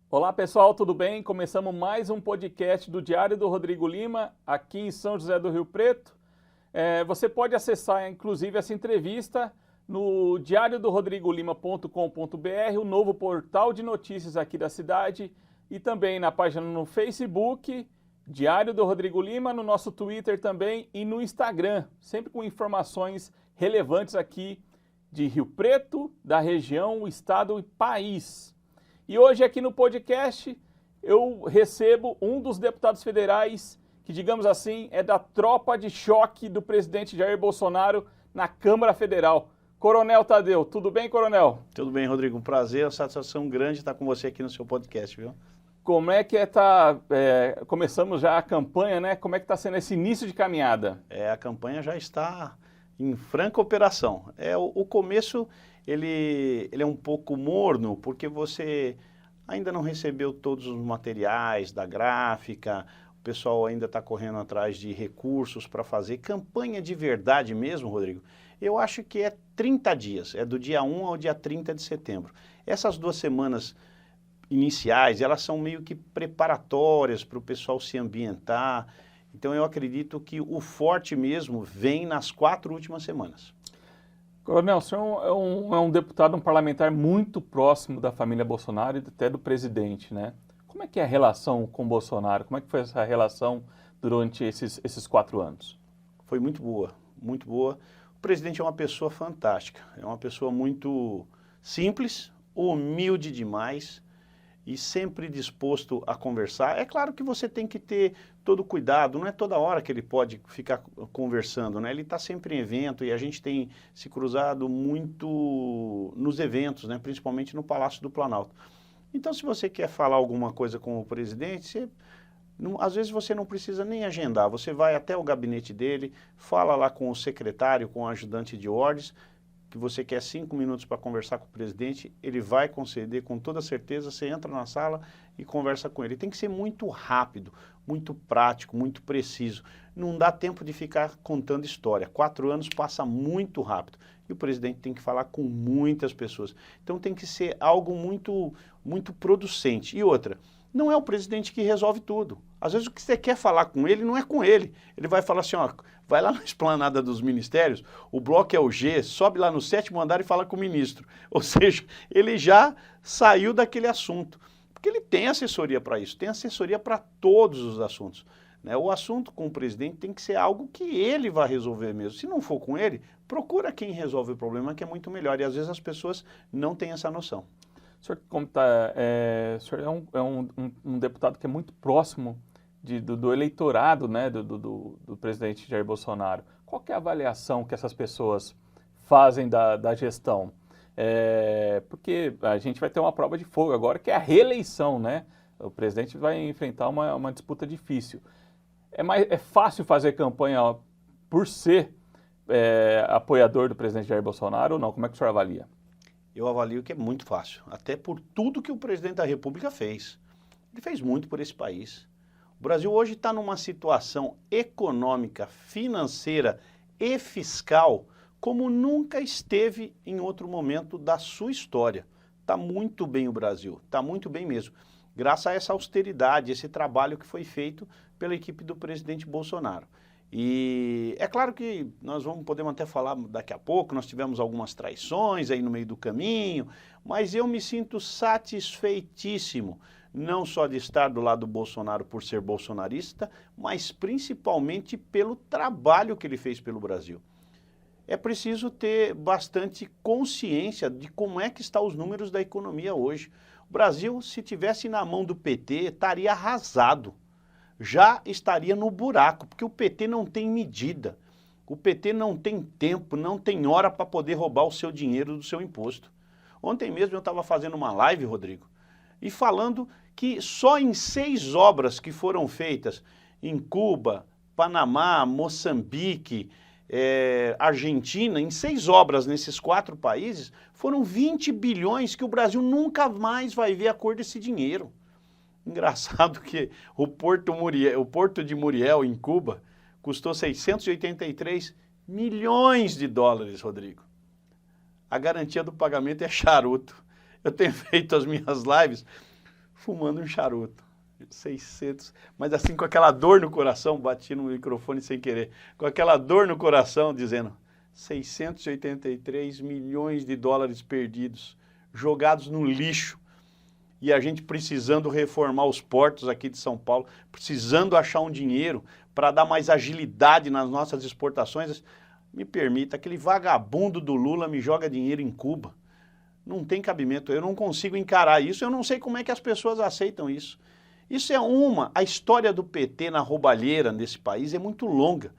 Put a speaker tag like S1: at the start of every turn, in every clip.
S1: Olá pessoal, tudo bem? Começamos mais um podcast do Diário do Rodrigo Lima, aqui em São José do Rio Preto. Você pode acessar inclusive essa entrevista no diariodorodrigolima.com.br, o novo portal de notícias aqui da cidade, e também na página no Facebook, Diário do Rodrigo Lima, no nosso Twitter também e no Instagram, sempre com informações relevantes aqui de Rio Preto, da região, o estado e país. E hoje aqui no podcast eu recebo um dos deputados federais que, digamos assim, é da tropa de choque do presidente Jair Bolsonaro na Câmara Federal. Coronel Tadeu, tudo bem, Coronel?
S2: Tudo bem, Rodrigo. Um prazer, uma satisfação grande estar com você aqui no seu podcast, viu?
S1: Como é que começamos já a campanha, né? Como é que está sendo esse início de caminhada?
S2: A campanha já está em franca operação. O começo, ele é um pouco morno, porque você ainda não recebeu todos os materiais da gráfica, o pessoal ainda está correndo atrás de recursos para fazer campanha de verdade mesmo, Rodrigo. Eu acho que é 30 dias, é do dia 1 ao dia 30 de setembro. Essas 2 semanas iniciais, elas são meio que preparatórias para o pessoal se ambientar. Então eu acredito que o forte mesmo vem nas 4 últimas semanas.
S1: Coronel, o senhor é um deputado, um parlamentar muito próximo da família Bolsonaro e até do presidente, né? Como é que é a relação com o Bolsonaro? Como é que foi essa relação durante esses 4 anos?
S2: Foi muito boa, muito boa. O presidente é uma pessoa fantástica, é uma pessoa muito simples, humilde demais e sempre disposto a conversar. É claro que você tem que ter todo cuidado, não é toda hora que ele pode ficar conversando, né? Ele está sempre em evento e a gente tem se cruzado muito nos eventos, né? Principalmente no Palácio do Planalto. Então, se você quer falar alguma coisa com o presidente, às vezes você não precisa nem agendar, você vai até o gabinete dele, fala lá com o secretário, com o ajudante de ordens, que você quer 5 minutos para conversar com o presidente, ele vai conceder com toda certeza, você entra na sala e conversa com ele. Tem que ser muito rápido, muito prático, muito preciso. Não dá tempo de ficar contando história. 4 anos passa muito rápido e o presidente tem que falar com muitas pessoas. Então tem que ser algo muito, muito producente. E outra, não é o presidente que resolve tudo. Às vezes o que você quer falar com ele não é com ele. Ele vai falar assim, ó, vai lá na esplanada dos ministérios, o bloco é o G, sobe lá no 7º andar e fala com o ministro. Ou seja, ele já saiu daquele assunto. Porque ele tem assessoria para isso, tem assessoria para todos os assuntos. Né? O assunto com o presidente tem que ser algo que ele vai resolver mesmo. Se não for com ele, procura quem resolve o problema, que é muito melhor. E às vezes as pessoas não têm essa noção.
S1: O senhor, o senhor é um deputado que é muito próximo do eleitorado, né, do presidente Jair Bolsonaro. Qual que é a avaliação que essas pessoas fazem da gestão? Porque a gente vai ter uma prova de fogo agora, que é a reeleição, né? O presidente vai enfrentar uma disputa difícil. É fácil fazer campanha por ser apoiador do presidente Jair Bolsonaro ou não? Como é que o senhor avalia?
S2: Eu avalio que é muito fácil, até por tudo que o presidente da República fez. Ele fez muito por esse país. O Brasil hoje está numa situação econômica, financeira e fiscal como nunca esteve em outro momento da sua história. Está muito bem o Brasil, está muito bem mesmo. Graças a essa austeridade, esse trabalho que foi feito pela equipe do presidente Bolsonaro. E é claro que nós podemos até falar daqui a pouco, nós tivemos algumas traições aí no meio do caminho, mas eu me sinto satisfeitíssimo, não só de estar do lado do Bolsonaro por ser bolsonarista, mas principalmente pelo trabalho que ele fez pelo Brasil. É preciso ter bastante consciência de como é que estão os números da economia hoje. O Brasil, se tivesse na mão do PT, estaria arrasado. Já estaria no buraco, porque o PT não tem medida, o PT não tem tempo, não tem hora para poder roubar o seu dinheiro do seu imposto. Ontem mesmo eu estava fazendo uma live, Rodrigo, e falando que só em 6 obras que foram feitas em Cuba, Panamá, Moçambique, Argentina, em 6 obras nesses 4 países, foram 20 bilhões que o Brasil nunca mais vai ver a cor desse dinheiro. Engraçado que o Porto de Muriel, em Cuba, custou 683 milhões de dólares, Rodrigo. A garantia do pagamento é charuto. Eu tenho feito as minhas lives fumando um charuto. 600, mas assim com aquela dor no coração, bati no microfone sem querer, com aquela dor no coração, dizendo 683 milhões de dólares perdidos, jogados no lixo, e a gente precisando reformar os portos aqui de São Paulo, precisando achar um dinheiro para dar mais agilidade nas nossas exportações. Me permita, aquele vagabundo do Lula me joga dinheiro em Cuba. Não tem cabimento, eu não consigo encarar isso, eu não sei como é que as pessoas aceitam isso. Isso é a história do PT na roubalheira nesse país é muito longa.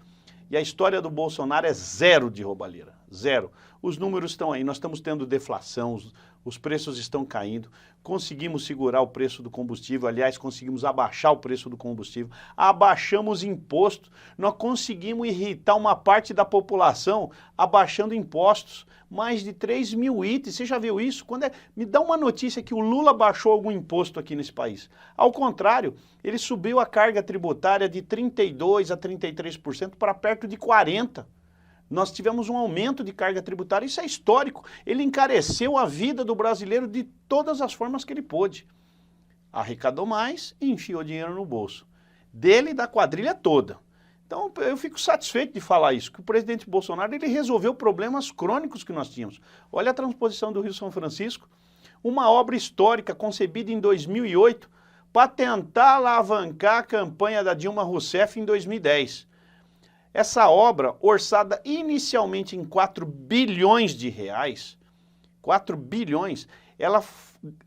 S2: E a história do Bolsonaro é zero de roubalheira, zero. Os números estão aí, nós estamos tendo deflação, os preços estão caindo, conseguimos segurar o preço do combustível, aliás, conseguimos abaixar o preço do combustível, abaixamos imposto, nós conseguimos irritar uma parte da população abaixando impostos, mais de 3 mil itens, você já viu isso? Me dá uma notícia que o Lula baixou algum imposto aqui nesse país. Ao contrário, ele subiu a carga tributária de 32% a 33% para perto de 40%. Nós tivemos um aumento de carga tributária, isso é histórico. Ele encareceu a vida do brasileiro de todas as formas que ele pôde. Arrecadou mais e enfiou dinheiro no bolso. Dele e da quadrilha toda. Então, eu fico satisfeito de falar isso, que o presidente Bolsonaro ele resolveu problemas crônicos que nós tínhamos. Olha a transposição do Rio-São Francisco, uma obra histórica concebida em 2008 para tentar alavancar a campanha da Dilma Rousseff em 2010. Essa obra, orçada inicialmente em 4 bilhões de reais, 4 bilhões, ela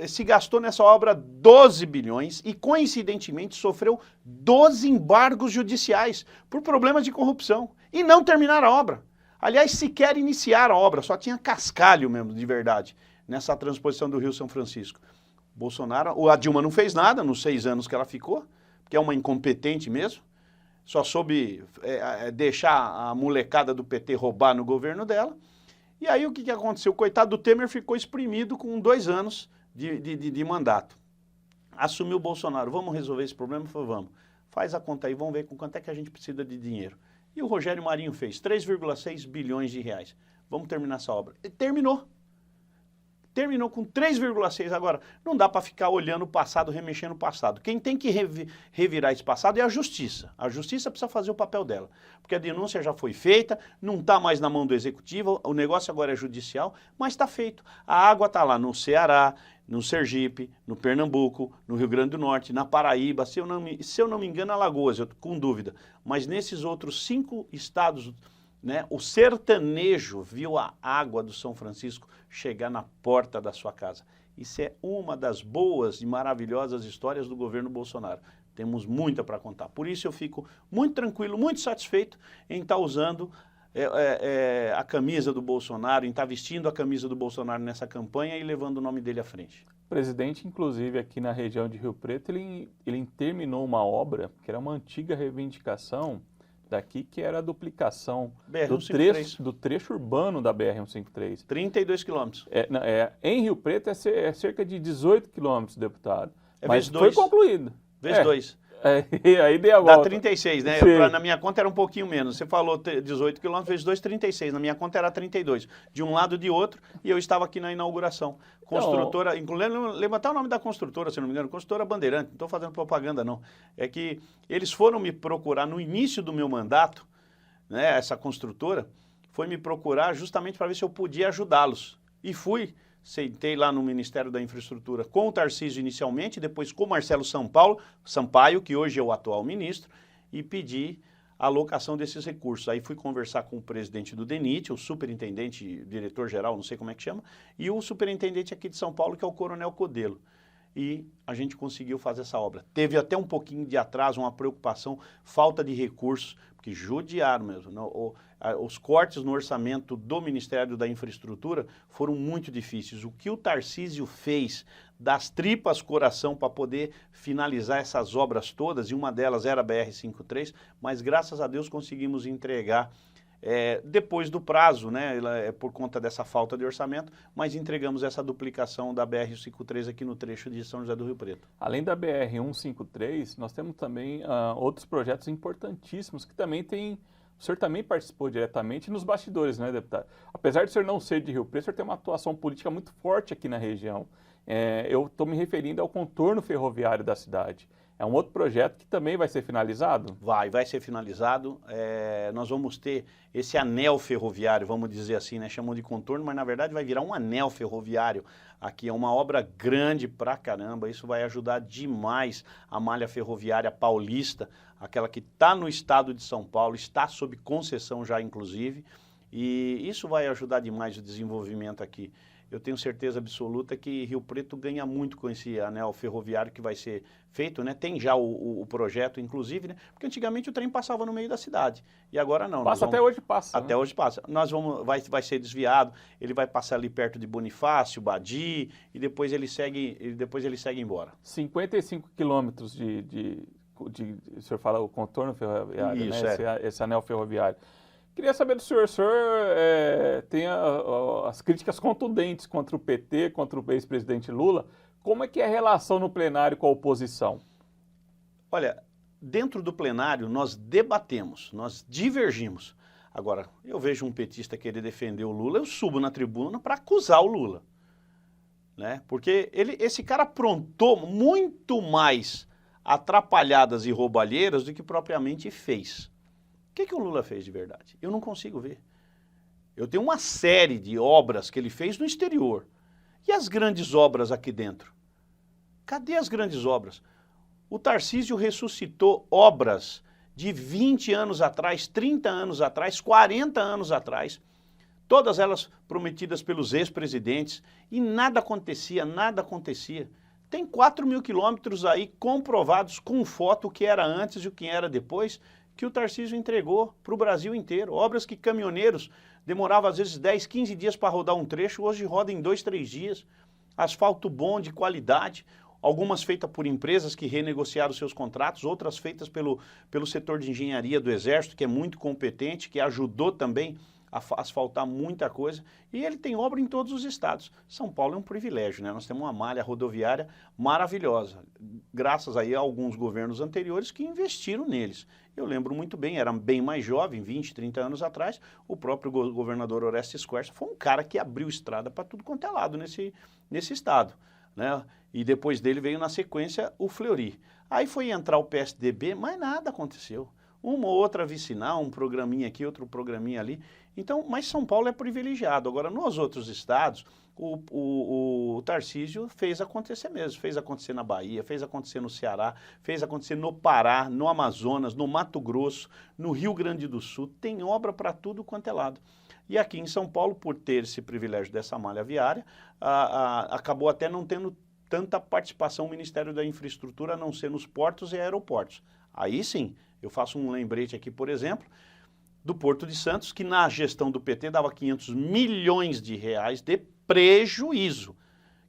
S2: se gastou nessa obra 12 bilhões e, coincidentemente, sofreu 12 embargos judiciais por problemas de corrupção e não terminaram a obra. Aliás, sequer iniciaram a obra, só tinha cascalho mesmo, de verdade, nessa transposição do Rio São Francisco. A Dilma não fez nada nos 6 anos que ela ficou, porque é uma incompetente mesmo, só soube deixar a molecada do PT roubar no governo dela. E aí o que aconteceu? O coitado do Temer ficou exprimido com 2 anos de mandato. Assumiu o Bolsonaro, vamos resolver esse problema? Falei, vamos. Faz a conta aí, vamos ver com quanto é que a gente precisa de dinheiro. E o Rogério Marinho fez 3,6 bilhões de reais. Vamos terminar essa obra. E terminou. Terminou com 3,6. Agora, não dá para ficar olhando o passado, remexendo o passado. Quem tem que revirar esse passado é a justiça. A justiça precisa fazer o papel dela. Porque a denúncia já foi feita, não está mais na mão do executivo, o negócio agora é judicial, mas está feito. A água está lá no Ceará, no Sergipe, no Pernambuco, no Rio Grande do Norte, na Paraíba, se eu não me engano, Alagoas, eu tô com dúvida. Mas nesses outros 5 estados, né, o sertanejo viu a água do São Francisco chegar na porta da sua casa. Isso é uma das boas e maravilhosas histórias do governo Bolsonaro. Temos muita para contar. Por isso eu fico muito tranquilo, muito satisfeito em estar usando a camisa do Bolsonaro, em estar vestindo a camisa do Bolsonaro nessa campanha e levando o nome dele à frente.
S1: O presidente, inclusive, aqui na região de Rio Preto, ele terminou uma obra que era uma antiga reivindicação daqui, que era a duplicação do trecho urbano da BR-153.
S2: 32 quilômetros.
S1: Em Rio Preto é cerca de 18 quilômetros, deputado. Mas
S2: foi
S1: concluído.
S2: Vezes 2.
S1: Aí deu a volta.
S2: Dá 36, né? Na minha conta era um pouquinho menos. Você falou 18 quilômetros, vezes 2, 36. Na minha conta era 32. De um lado e de outro, e eu estava aqui na inauguração. Construtora, lembra até o nome da construtora, se não me engano, Construtora Bandeirante, não estou fazendo propaganda não. É que eles foram me procurar no início do meu mandato, né, essa construtora, foi me procurar justamente para ver se eu podia ajudá-los. E fui. Sentei lá no Ministério da Infraestrutura com o Tarcísio inicialmente, depois com o Marcelo Sampaio, que hoje é o atual ministro, e pedi a alocação desses recursos. Aí fui conversar com o presidente do DENIT, o superintendente, diretor-geral, não sei como é que chama, e o superintendente aqui de São Paulo, que é o Coronel Codelo. E a gente conseguiu fazer essa obra. Teve até um pouquinho de atraso, uma preocupação, falta de recursos, porque judiaram mesmo. Os cortes no orçamento do Ministério da Infraestrutura foram muito difíceis. O que o Tarcísio fez das tripas coração para poder finalizar essas obras todas, e uma delas era a BR-153, mas graças a Deus conseguimos entregar depois do prazo, né, por conta dessa falta de orçamento, mas entregamos essa duplicação da BR-153 aqui no trecho de São José do Rio Preto.
S1: Além da BR-153, nós temos também outros projetos importantíssimos que também tem. O senhor também participou diretamente nos bastidores, né, deputado? Apesar de o senhor não ser de Rio Preto, o senhor tem uma atuação política muito forte aqui na região. Eu estou me referindo ao contorno ferroviário da cidade. É um outro projeto que também vai ser finalizado?
S2: Vai ser finalizado. Nós vamos ter esse anel ferroviário, vamos dizer assim, né? Chamam de contorno, mas na verdade vai virar um anel ferroviário. Aqui é uma obra grande pra caramba, isso vai ajudar demais a malha ferroviária paulista, aquela que está no estado de São Paulo, está sob concessão já inclusive, e isso vai ajudar demais o desenvolvimento aqui. Eu tenho certeza absoluta que Rio Preto ganha muito com esse anel ferroviário que vai ser feito, né? Tem já o projeto, inclusive, né? Porque antigamente o trem passava no meio da cidade, e agora não.
S1: Até hoje passa.
S2: Até hoje passa. Vai ser desviado, ele vai passar ali perto de Bonifácio, Badi, e depois ele segue embora.
S1: 55 quilômetros o senhor fala o contorno ferroviário,
S2: isso,
S1: né? Esse anel ferroviário. Queria saber do senhor, tem as críticas contundentes contra o PT, contra o ex-presidente Lula. Como é que é a relação no plenário com a oposição?
S2: Olha, dentro do plenário nós debatemos, nós divergimos. Agora, eu vejo um petista querer defender o Lula, eu subo na tribuna para acusar o Lula, né? Porque esse cara aprontou muito mais atrapalhadas e roubalheiras do que propriamente fez. O que o Lula fez de verdade? Eu não consigo ver. Eu tenho uma série de obras que ele fez no exterior. E as grandes obras aqui dentro? Cadê as grandes obras? O Tarcísio ressuscitou obras de 20 anos atrás, 30 anos atrás, 40 anos atrás, todas elas prometidas pelos ex-presidentes, e nada acontecia, nada acontecia. Tem 4.000 quilômetros aí comprovados com foto o que era antes e o que era depois, que o Tarcísio entregou para o Brasil inteiro. Obras que caminhoneiros demoravam às vezes 10, 15 dias para rodar um trecho, hoje roda em 2, 3 dias. Asfalto bom, de qualidade, algumas feitas por empresas que renegociaram seus contratos, outras feitas pelo setor de engenharia do Exército, que é muito competente, que ajudou também a asfaltar muita coisa, e ele tem obra em todos os estados. São Paulo é um privilégio, né? Nós temos uma malha rodoviária maravilhosa, graças aí a alguns governos anteriores que investiram neles. Eu lembro muito bem, era bem mais jovem, 20, 30 anos atrás, o próprio governador Orestes Quercia foi um cara que abriu estrada para tudo quanto é lado nesse estado, né? E depois dele veio na sequência o Fleury. Aí foi entrar o PSDB, mas nada aconteceu. Uma ou outra vicinal, um programinha aqui, outro programinha ali. Então, mas São Paulo é privilegiado. Agora, nos outros estados, o Tarcísio fez acontecer mesmo. Fez acontecer na Bahia, fez acontecer no Ceará, fez acontecer no Pará, no Amazonas, no Mato Grosso, no Rio Grande do Sul. Tem obra para tudo quanto é lado. E aqui em São Paulo, por ter esse privilégio dessa malha viária, acabou até não tendo tanta participação o Ministério da Infraestrutura, a não ser nos portos e aeroportos. Aí sim, eu faço um lembrete aqui, por exemplo, do Porto de Santos, que na gestão do PT dava 500 milhões de reais de prejuízo,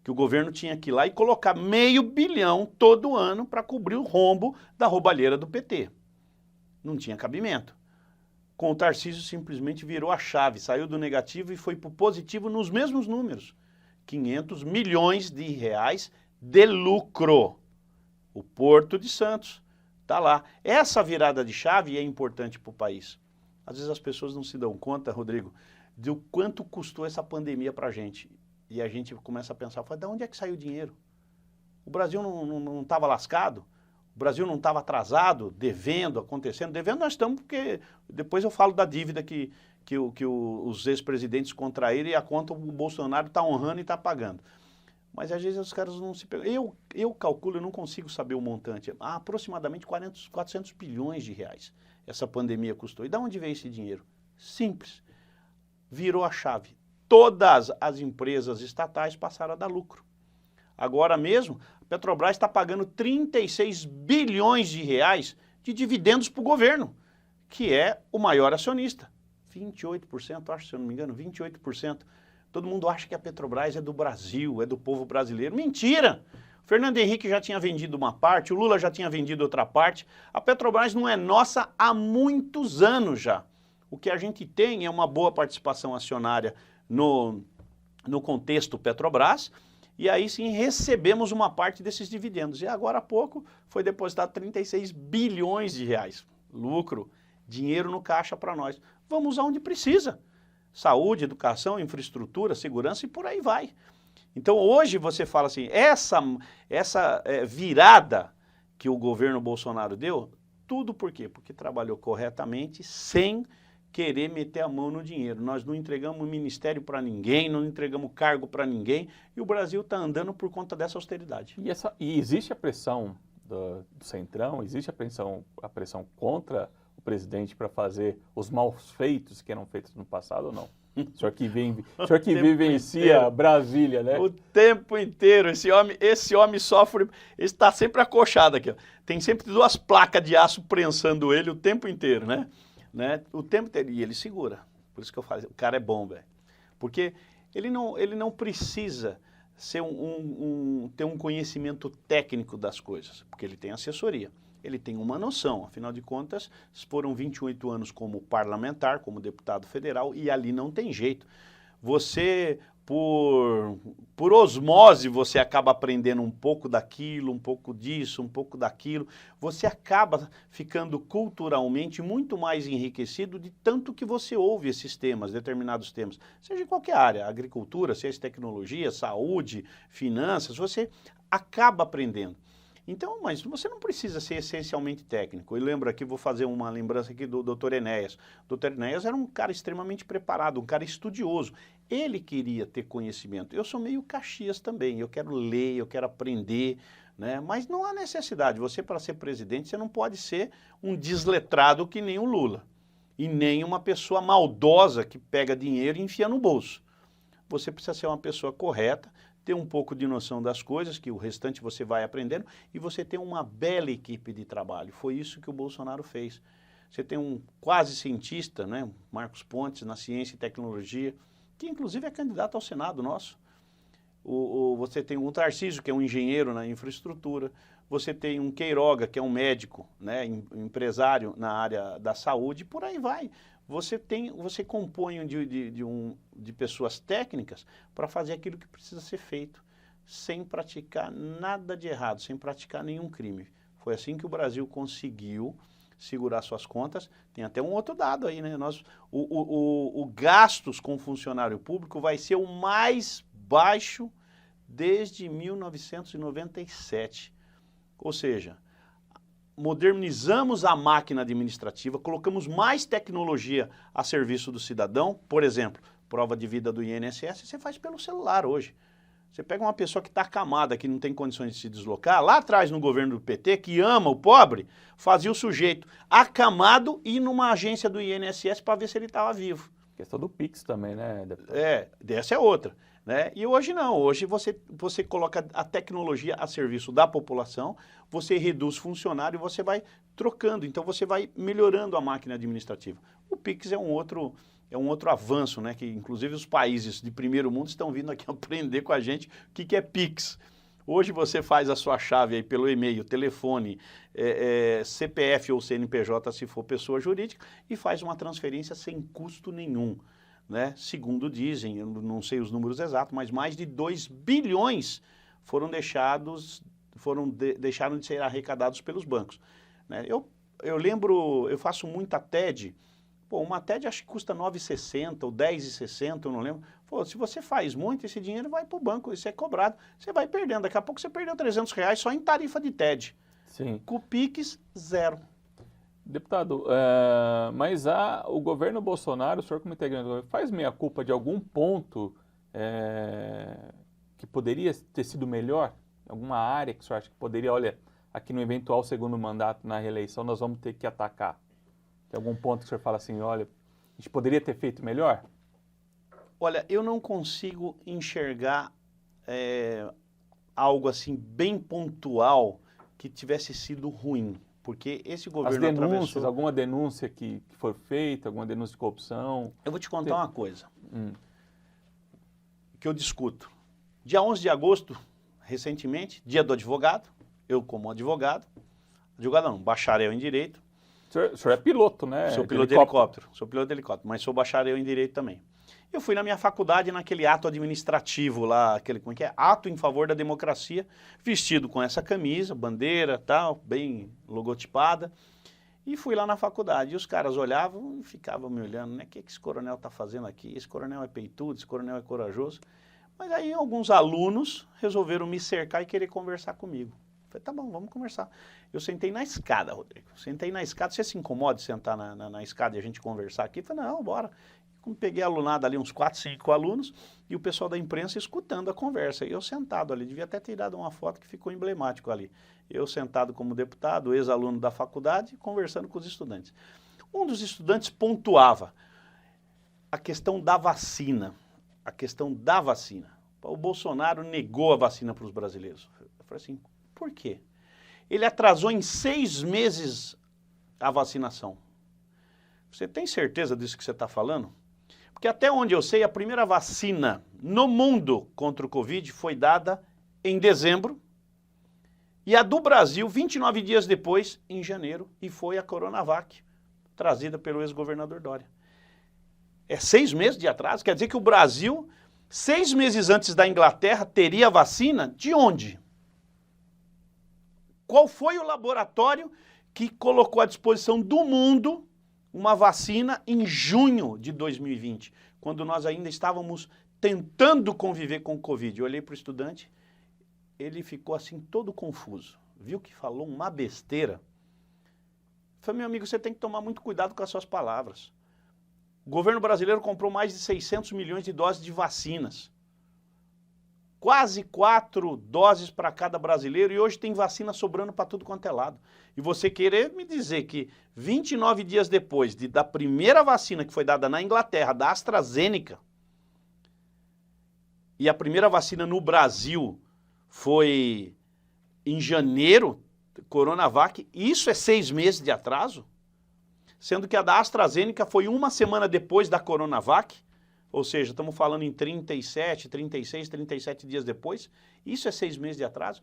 S2: que o governo tinha que ir lá e colocar $500 milhão todo ano para cobrir o rombo da roubalheira do PT. Não tinha cabimento. Com o Tarcísio simplesmente virou a chave, saiu do negativo e foi para o positivo nos mesmos números. 500 milhões de reais de lucro. O Porto de Santos está lá. Essa virada de chave é importante para o país. Às vezes as pessoas não se dão conta, Rodrigo, do quanto custou essa pandemia para a gente. E a gente começa a pensar, de onde é que saiu o dinheiro? O Brasil não estava lascado? O Brasil não estava atrasado, devendo, acontecendo? Devendo nós estamos, porque depois eu falo da dívida que os ex-presidentes contraíram e a conta o Bolsonaro está honrando e está pagando. Mas às vezes os caras não se pegam. Eu calculo, eu não consigo saber o montante. Aproximadamente 400 bilhões de reais essa pandemia custou. E de onde veio esse dinheiro? Simples. Virou a chave. Todas as empresas estatais passaram a dar lucro. Agora mesmo, a Petrobras está pagando 36 bilhões de reais de dividendos para o governo, que é o maior acionista. 28%, acho, se eu não me engano, 28%. Todo mundo acha que a Petrobras é do Brasil, é do povo brasileiro. Mentira! O Fernando Henrique já tinha vendido uma parte, o Lula já tinha vendido outra parte. A Petrobras não é nossa há muitos anos já. O que a gente tem é uma boa participação acionária no contexto Petrobras, e aí sim recebemos uma parte desses dividendos. E agora há pouco foi depositado 36 bilhões de reais. Lucro, dinheiro no caixa para nós. Vamos usar onde precisa. Saúde, educação, infraestrutura, segurança e por aí vai. Então hoje você fala assim, essa virada que o governo Bolsonaro deu, tudo por quê? Porque trabalhou corretamente, sem querer meter a mão no dinheiro. Nós não entregamos ministério para ninguém, não entregamos cargo para ninguém, e o Brasil está andando por conta dessa austeridade.
S1: E existe a pressão do Centrão, existe a pressão contra o presidente para fazer os maus feitos que eram feitos no passado ou não? O senhor que vivencia Brasília, né?
S2: O tempo inteiro, esse homem sofre, ele está sempre acochado aqui, ó. Tem sempre 2 placas de aço prensando ele o tempo inteiro, né? O tempo inteiro, e ele segura. Por isso que eu falo, o cara é bom, velho. Porque ele não precisa ser ter um conhecimento técnico das coisas, porque ele tem assessoria. Ele tem uma noção, afinal de contas, foram 28 anos como parlamentar, como deputado federal, e ali não tem jeito. Você, por osmose, você acaba aprendendo um pouco daquilo, um pouco disso, um pouco daquilo. Você acaba ficando culturalmente muito mais enriquecido de tanto que você ouve esses temas, determinados temas. Seja em qualquer área, agricultura, ciência, tecnologia, saúde, finanças, você acaba aprendendo. Então, mas você não precisa ser essencialmente técnico. Eu lembro aqui, vou fazer uma lembrança aqui do Dr. Enéas. O Dr. Enéas era um cara extremamente preparado, um cara estudioso. Ele queria ter conhecimento. Eu sou meio Caxias também, eu quero ler, eu quero aprender, né? Mas não há necessidade. Você, para ser presidente, você não pode ser um desletrado que nem o Lula. E nem uma pessoa maldosa que pega dinheiro e enfia no bolso. Você precisa ser uma pessoa correta, ter um pouco de noção das coisas, que o restante você vai aprendendo, e você ter uma bela equipe de trabalho. Foi isso que o Bolsonaro fez. Você tem um quase cientista, né, Marcos Pontes, na ciência e tecnologia, que inclusive é candidato ao Senado nosso. Você tem um Tarcísio, que é um engenheiro na infraestrutura. Você tem um Queiroga, que é um médico, né, empresário na área da saúde, e por aí vai. Você compõe de pessoas técnicas para fazer aquilo que precisa ser feito, sem praticar nada de errado, sem praticar nenhum crime. Foi assim que o Brasil conseguiu segurar suas contas. Tem até um outro dado aí, né? O gastos com funcionário público vai ser o mais baixo desde 1997. Ou seja, modernizamos a máquina administrativa, colocamos mais tecnologia a serviço do cidadão. Por exemplo, prova de vida do INSS, você faz pelo celular hoje. Você pega uma pessoa que está acamada, que não tem condições de se deslocar, lá atrás no governo do PT, que ama o pobre, fazia o sujeito acamado ir numa agência do INSS para ver se ele estava vivo.
S1: Questão do Pix também, né, deputado?
S2: Essa é outra. Né? E hoje não, hoje você coloca a tecnologia a serviço da população, você reduz funcionário e você vai trocando, então você vai melhorando a máquina administrativa. O Pix é um outro avanço, né? Que inclusive os países de primeiro mundo estão vindo aqui aprender com a gente o que é Pix. Hoje você faz a sua chave aí pelo e-mail, telefone, CPF ou CNPJ se for pessoa jurídica e faz uma transferência sem custo nenhum. Né? Segundo dizem, eu não sei os números exatos, mas mais de 2 bilhões deixaram de ser arrecadados pelos bancos. Né? Eu lembro, eu faço muita TED, uma TED acho que custa R$ 9,60 ou R$ 10,60, eu não lembro. Se você faz muito, esse dinheiro vai para o banco, isso é cobrado, você vai perdendo. Daqui a pouco você perdeu R$300 só em tarifa de TED.
S1: Sim.
S2: Com o Pix, zero.
S1: Deputado, mas o governo Bolsonaro, o senhor como integrante, faz meia-culpa de algum ponto que poderia ter sido melhor? Alguma área que o senhor acha que poderia, olha, aqui no eventual segundo mandato, na reeleição, nós vamos ter que atacar? Tem algum ponto que o senhor fala assim, olha, a gente poderia ter feito melhor?
S2: Olha, eu não consigo enxergar algo assim bem pontual que tivesse sido ruim. Porque esse governo
S1: as denúncias, alguma denúncia que foi feita, alguma denúncia de corrupção?
S2: Eu vou te contar uma coisa que eu discuto. Dia 11 de agosto, recentemente, dia do advogado, eu como advogado não, bacharel em Direito,
S1: O senhor é piloto, né?
S2: Sou piloto de helicóptero. Sou piloto de helicóptero, mas sou bacharel em Direito também. Eu fui na minha faculdade naquele ato administrativo lá, aquele, como é que é? Ato em favor da democracia, vestido com essa camisa, bandeira, tal, bem logotipada. E fui lá na faculdade. E os caras olhavam e ficavam me olhando, né? O que esse coronel está fazendo aqui? Esse coronel é peitudo, esse coronel é corajoso. Mas aí alguns alunos resolveram me cercar e querer conversar comigo. Falei, tá bom, vamos conversar. Eu sentei na escada, Rodrigo. Sentei na escada. Você se incomoda de sentar na escada e a gente conversar aqui? Falei, não, bora. Peguei a alunada ali, uns 4, 5 alunos, e o pessoal da imprensa escutando a conversa. E eu sentado ali, devia até ter tirado uma foto que ficou emblemático ali. Eu sentado como deputado, ex-aluno da faculdade, conversando com os estudantes. Um dos estudantes pontuava a questão da vacina. A questão da vacina. O Bolsonaro negou a vacina para os brasileiros. Eu falei assim, por quê? Ele atrasou em 6 meses a vacinação. Você tem certeza disso que você está falando? Porque até onde eu sei, a primeira vacina no mundo contra o Covid foi dada em dezembro e a do Brasil 29 dias depois, em janeiro, e foi a Coronavac, trazida pelo ex-governador Dória. É 6 meses de atraso, quer dizer que o Brasil, 6 meses antes da Inglaterra, teria vacina de onde? Qual foi o laboratório que colocou à disposição do mundo uma vacina em junho de 2020, quando nós ainda estávamos tentando conviver com o Covid? Eu olhei para o estudante, ele ficou assim todo confuso, viu que falou uma besteira. Falei, meu amigo, você tem que tomar muito cuidado com as suas palavras. O governo brasileiro comprou mais de 600 milhões de doses de vacinas. Quase 4 doses para cada brasileiro, e hoje tem vacina sobrando para tudo quanto é lado. E você querer me dizer que 29 dias depois da primeira vacina que foi dada na Inglaterra, da AstraZeneca, e a primeira vacina no Brasil foi em janeiro, Coronavac, isso é 6 meses de atraso? Sendo que a da AstraZeneca foi 1 semana depois da Coronavac, ou seja, estamos falando em 37, 36, 37 dias depois. Isso é 6 meses de atraso.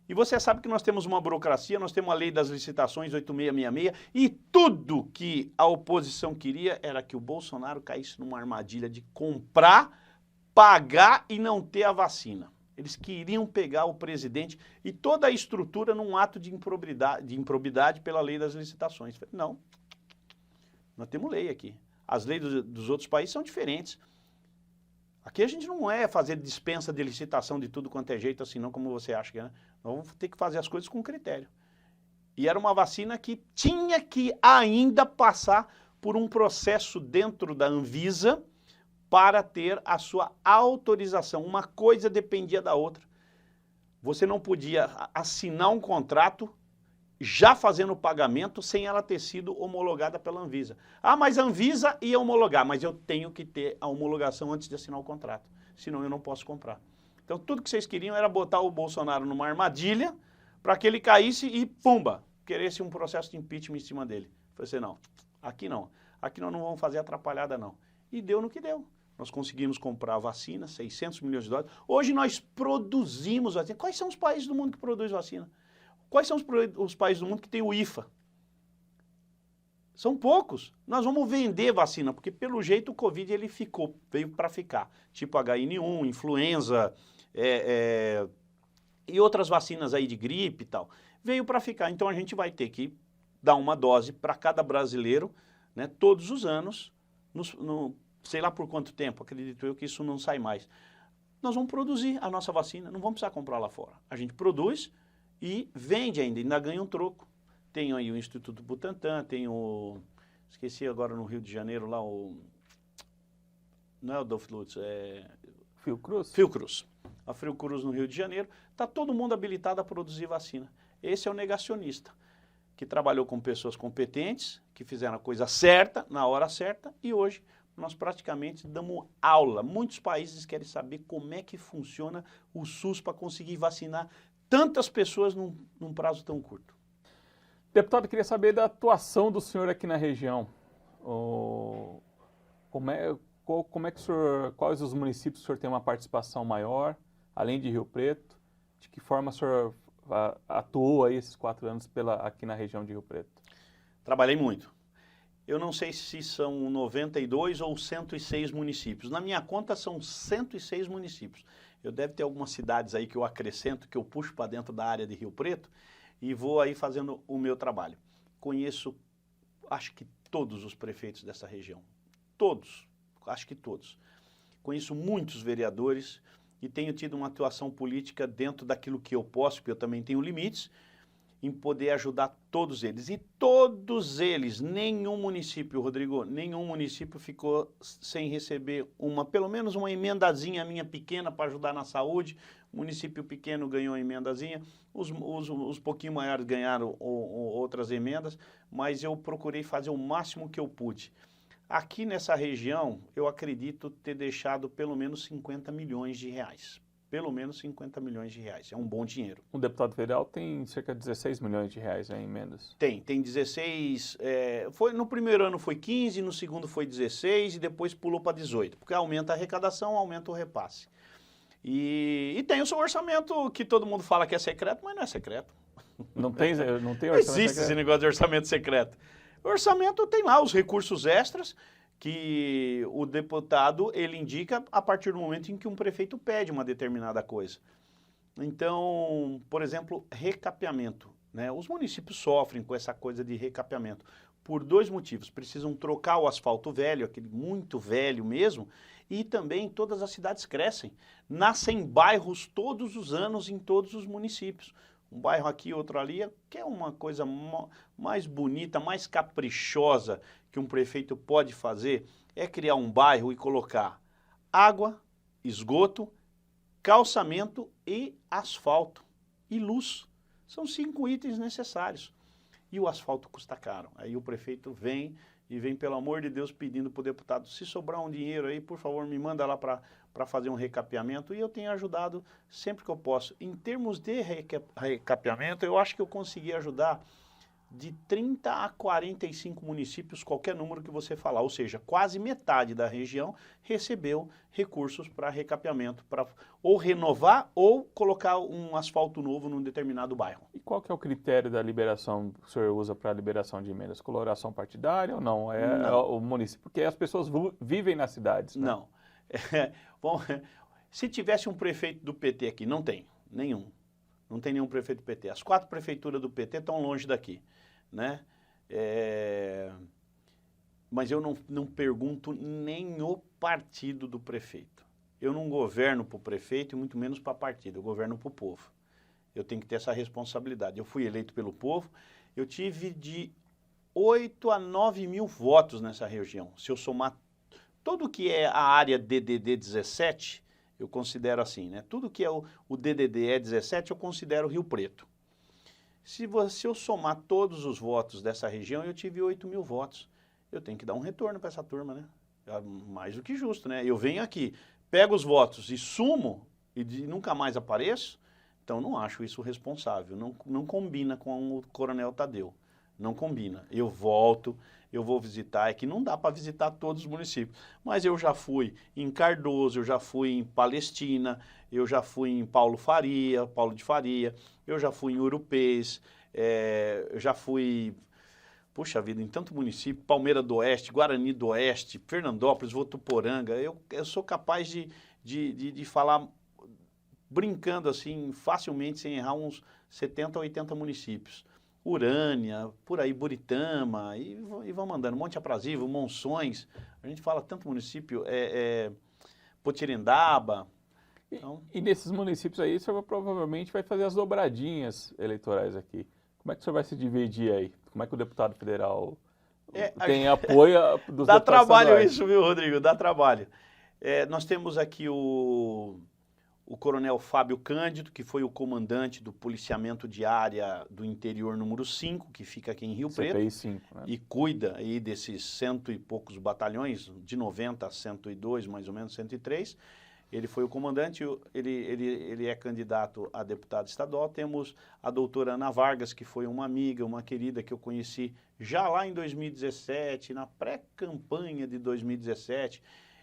S2: E você sabe que nós temos uma burocracia, nós temos a lei das licitações 8666, e tudo que a oposição queria era que o Bolsonaro caísse numa armadilha de comprar, pagar e não ter a vacina. Eles queriam pegar o presidente e toda a estrutura num ato de improbidade pela lei das licitações. Não, nós temos lei aqui. As leis dos outros países são diferentes. Aqui a gente não é fazer dispensa de licitação de tudo quanto é jeito assim, não como você acha que é, né? Nós vamos ter que fazer as coisas com critério. E era uma vacina que tinha que ainda passar por um processo dentro da Anvisa para ter a sua autorização. Uma coisa dependia da outra. Você não podia assinar um contrato já fazendo o pagamento sem ela ter sido homologada pela Anvisa. Ah, mas a Anvisa ia homologar, mas eu tenho que ter a homologação antes de assinar o contrato, senão eu não posso comprar. Então tudo que vocês queriam era botar o Bolsonaro numa armadilha para que ele caísse e, pumba, queresse um processo de impeachment em cima dele. Eu falei assim, não, aqui nós não vamos fazer atrapalhada não. E deu no que deu. Nós conseguimos comprar a vacina, 600 milhões de doses. Hoje nós produzimos vacina. Quais são os países do mundo que produzem vacina? Quais são os países do mundo que tem o IFA? São poucos. Nós vamos vender vacina, porque pelo jeito o Covid ele veio para ficar. Tipo H1N1, influenza, e outras vacinas aí de gripe e tal. Veio para ficar. Então a gente vai ter que dar uma dose para cada brasileiro, né, todos os anos, sei lá por quanto tempo, acredito eu que isso não sai mais. Nós vamos produzir a nossa vacina, não vamos precisar comprar lá fora. A gente produz e vende ainda ganha um troco. Tem aí o Instituto Butantan, tem esqueci agora no Rio de Janeiro lá não é o Doflutz, é...
S1: Fiocruz?
S2: Fiocruz. A Fiocruz no Rio de Janeiro, está todo mundo habilitado a produzir vacina. Esse é o negacionista, que trabalhou com pessoas competentes, que fizeram a coisa certa, na hora certa, e hoje nós praticamente damos aula. Muitos países querem saber como é que funciona o SUS para conseguir vacinar tantas pessoas num prazo tão curto.
S1: Deputado, eu queria saber da atuação do senhor aqui na região. Quais os municípios o senhor tem uma participação maior, além de Rio Preto? De que forma o senhor atuou aí esses 4 anos aqui na região de Rio Preto?
S2: Trabalhei muito. Eu não sei se são 92 ou 106 municípios. Na minha conta são 106 municípios. Eu deve ter algumas cidades aí que eu acrescento, que eu puxo para dentro da área de Rio Preto e vou aí fazendo o meu trabalho. Conheço, acho que todos os prefeitos dessa região. Todos, acho que todos. Conheço muitos vereadores e tenho tido uma atuação política dentro daquilo que eu posso, porque eu também tenho limites, em poder ajudar todos eles. E todos eles, nenhum município, Rodrigo, nenhum município ficou sem receber pelo menos uma emendazinha minha pequena para ajudar na saúde. O município pequeno ganhou a emendazinha, os pouquinho maiores ganharam outras emendas, mas eu procurei fazer o máximo que eu pude. Aqui nessa região, eu acredito ter deixado pelo menos 50 milhões de reais. Pelo menos 50 milhões de reais. É um bom dinheiro.
S1: Um deputado federal tem cerca de 16 milhões de reais em emendas.
S2: Tem 16, no primeiro ano foi 15, no segundo foi 16 e depois pulou para 18, porque aumenta a arrecadação, aumenta o repasse. E tem o seu orçamento que todo mundo fala que é secreto, mas não é secreto.
S1: Não tem orçamento
S2: Existe
S1: secreto?
S2: esse negócio de orçamento secreto. O orçamento tem lá os recursos extras que o deputado, ele indica a partir do momento em que um prefeito pede uma determinada coisa. Então, por exemplo, recapeamento, né? Os municípios sofrem com essa coisa de recapeamento por dois motivos. Precisam trocar o asfalto velho, aquele muito velho mesmo, e também todas as cidades crescem. Nascem bairros todos os anos em todos os municípios. Um bairro aqui, outro ali, que é uma coisa mais bonita, mais caprichosa que um prefeito pode fazer, é criar um bairro e colocar água, esgoto, calçamento e asfalto e luz. São 5 itens necessários. E o asfalto custa caro. Aí o prefeito vem, pelo amor de Deus, pedindo para o deputado, se sobrar um dinheiro aí, por favor, me manda lá para fazer um recapeamento. E eu tenho ajudado sempre que eu posso. Em termos de recapeamento, eu acho que eu consegui ajudar de 30 a 45 municípios, qualquer número que você falar, ou seja, quase metade da região recebeu recursos para recapeamento, para ou renovar ou colocar um asfalto novo num determinado bairro.
S1: E qual que é o critério da liberação que o senhor usa para a liberação de emendas? Coloração partidária ou não?
S2: Não.
S1: O município, porque as pessoas vivem nas cidades, né?
S2: Não. Bom, se tivesse um prefeito do PT aqui, não tem, nenhum. Não tem nenhum prefeito do PT. As 4 prefeituras do PT estão longe daqui, né? Mas eu não pergunto nem o partido do prefeito. Eu não governo para o prefeito e muito menos para partido, eu governo para o povo. Eu tenho que ter essa responsabilidade. Eu fui eleito pelo povo, eu tive de 8 a 9 mil votos nessa região. Se eu somar tudo que é a área DDD 17, eu considero assim, né? Tudo que é o DDD 17, eu considero Rio Preto. Se eu somar todos os votos dessa região, eu tive 8 mil votos. Eu tenho que dar um retorno para essa turma, né? Mais do que justo, né? Eu venho aqui, pego os votos e sumo e nunca mais apareço, então não acho isso responsável. Não combina com o Coronel Tadeu. Não combina. Eu volto, eu vou visitar, é que não dá para visitar todos os municípios. Mas eu já fui em Cardoso, eu já fui em Palestina, eu já fui em Paulo de Faria, eu já fui em Urupês, eu já fui, puxa vida, em tanto município, Palmeira do Oeste, Guarani do Oeste, Fernandópolis, Votuporanga. Eu sou capaz de falar, brincando assim, facilmente, sem errar, uns 70 ou 80 municípios. Urânia, por aí, Buritama, e vão mandando, Monte Aprazível, Monções, a gente fala tanto município, Potirendaba. Então...
S1: E nesses municípios aí, o senhor provavelmente vai fazer as dobradinhas eleitorais aqui. Como é que o senhor vai se dividir aí? Como é que o deputado federal tem apoio dos
S2: Dá
S1: deputados
S2: trabalho
S1: estaduais?
S2: isso, viu, Rodrigo? Dá trabalho. Nós temos aqui o coronel Fábio Cândido, que foi o comandante do policiamento de área do interior número 5, que fica aqui em Rio Preto.
S1: CPI 5, né?
S2: E cuida aí desses 100 e poucos batalhões, de 90 a 102, mais ou menos 103. Ele foi o comandante, ele é candidato a deputado estadual. Temos a doutora Ana Vargas, que foi uma amiga, uma querida que eu conheci já lá em 2017, na pré-campanha de 2017,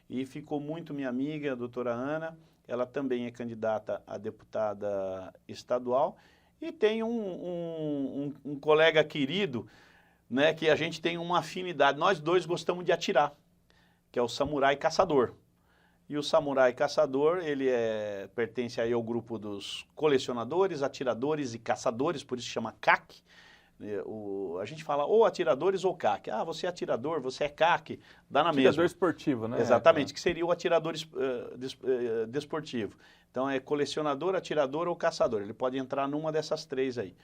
S2: e ficou muito minha amiga, a doutora Ana. Ela também é candidata a deputada estadual. E tem um colega querido, né, que a gente tem uma afinidade. Nós dois gostamos de atirar, que é o samurai caçador. E o samurai caçador, ele pertence aí ao grupo dos colecionadores, atiradores e caçadores, por isso chama CAC. A gente fala ou atiradores ou CAC. Ah, você é atirador, você é CAC, dá na mesma.
S1: Atirador esportivo, né?
S2: Exatamente, que seria o atirador desportivo. Então é colecionador, atirador ou caçador. Ele pode entrar numa dessas três aí.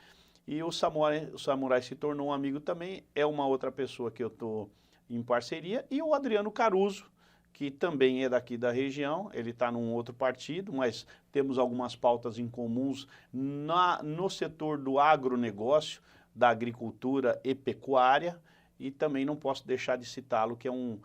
S2: E o samurai se tornou um amigo também, é uma outra pessoa que eu estou em parceria. E o Adriano Caruso, que também é daqui da região, ele está num outro partido, mas temos algumas pautas em comuns no setor do agronegócio, da agricultura e pecuária, e também não posso deixar de citá-lo, que é um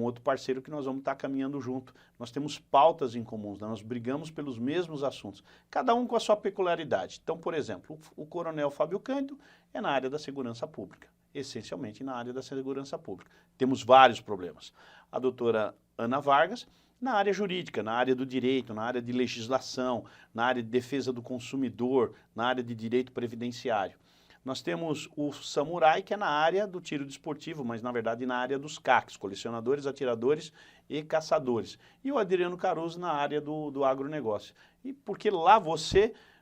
S2: outro parceiro que nós vamos estar caminhando junto. Nós temos pautas em comuns, nós brigamos pelos mesmos assuntos, cada um com a sua peculiaridade. Então, por exemplo, o coronel Fábio Cândido é na área da segurança pública, essencialmente na área da segurança pública. Temos vários problemas. A doutora Ana Vargas, na área jurídica, na área do direito, na área de legislação, na área de defesa do consumidor, na área de direito previdenciário. Nós temos o samurai, que é na área do tiro desportivo, mas na verdade na área dos CACs, colecionadores, atiradores e caçadores. E o Adriano Caruso na área do agronegócio. E porque lá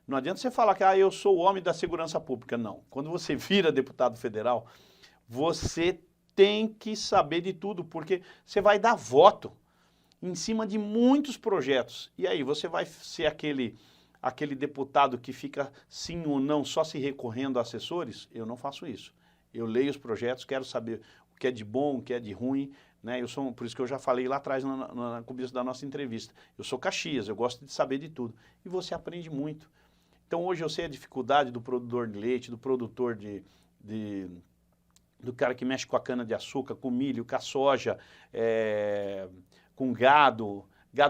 S2: não adianta você falar que eu sou o homem da segurança pública, não. Quando você vira deputado federal, você tem que saber de tudo, porque você vai dar voto em cima de muitos projetos. E aí, você vai ser aquele deputado que fica sim ou não só se recorrendo a assessores? Eu não faço isso. Eu leio os projetos, quero saber o que é de bom, o que é de ruim, né? Por isso que eu já falei lá atrás no começo da nossa entrevista. Eu sou Caxias, eu gosto de saber de tudo. E você aprende muito. Então hoje eu sei a dificuldade do produtor de leite, do produtor do cara que mexe com a cana-de-açúcar, com milho, com a soja, com gado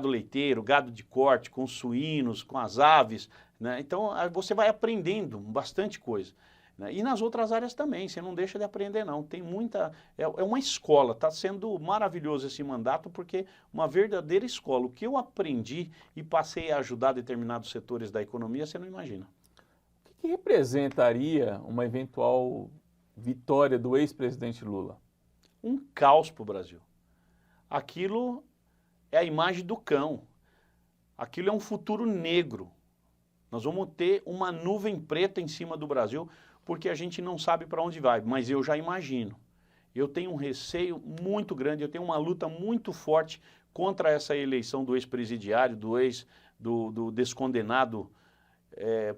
S2: leiteiro, gado de corte, com suínos, com as aves, né? Então você vai aprendendo bastante coisa, né? E nas outras áreas também, você não deixa de aprender não, tem muita, é uma escola, está sendo maravilhoso esse mandato, porque uma verdadeira escola. O que eu aprendi e passei a ajudar determinados setores da economia, você não imagina.
S1: O que representaria uma eventual vitória do ex-presidente Lula?
S2: Um caos para o Brasil. Aquilo é a imagem do cão. Aquilo é um futuro negro. Nós vamos ter uma nuvem preta em cima do Brasil, porque a gente não sabe para onde vai, mas eu já imagino. Eu tenho um receio muito grande, eu tenho uma luta muito forte contra essa eleição do ex-presidiário, do descondenado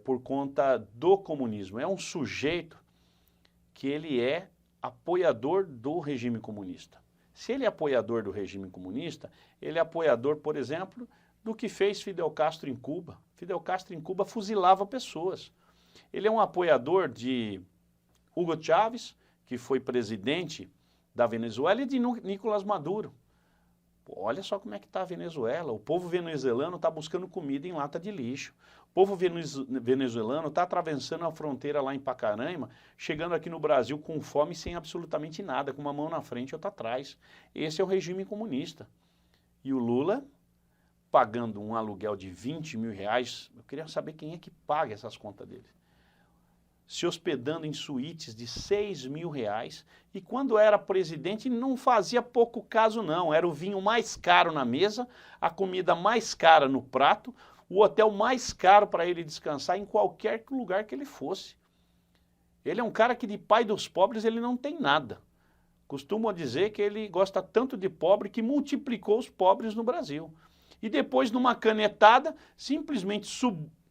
S2: por conta do comunismo. É um sujeito que ele é apoiador do regime comunista. Se ele é apoiador do regime comunista, ele é apoiador, por exemplo, do que fez Fidel Castro em Cuba. Fidel Castro em Cuba fuzilava pessoas. Ele é um apoiador de Hugo Chávez, que foi presidente da Venezuela, e de Nicolás Maduro. Pô, olha só como é que está a Venezuela. O povo venezuelano está buscando comida em lata de lixo. O povo venezuelano está atravessando a fronteira lá em Pacaraima, chegando aqui no Brasil com fome sem absolutamente nada, com uma mão na frente e outra atrás. Esse é o regime comunista. E o Lula, pagando um aluguel de 20 mil reais, eu queria saber quem é que paga essas contas dele. Se hospedando em suítes de 6 mil reais, e quando era presidente não fazia pouco caso não, era o vinho mais caro na mesa, a comida mais cara no prato, o hotel mais caro para ele descansar em qualquer lugar que ele fosse. Ele é um cara que de pai dos pobres ele não tem nada. Costumam dizer que ele gosta tanto de pobre que multiplicou os pobres no Brasil. E depois, numa canetada, simplesmente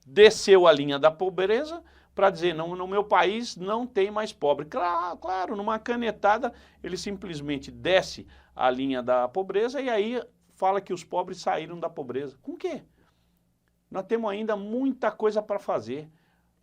S2: desceu a linha da pobreza para dizer, não, no meu país não tem mais pobre. Claro, numa canetada ele simplesmente desce a linha da pobreza e aí fala que os pobres saíram da pobreza. Com o quê? Nós temos ainda muita coisa para fazer.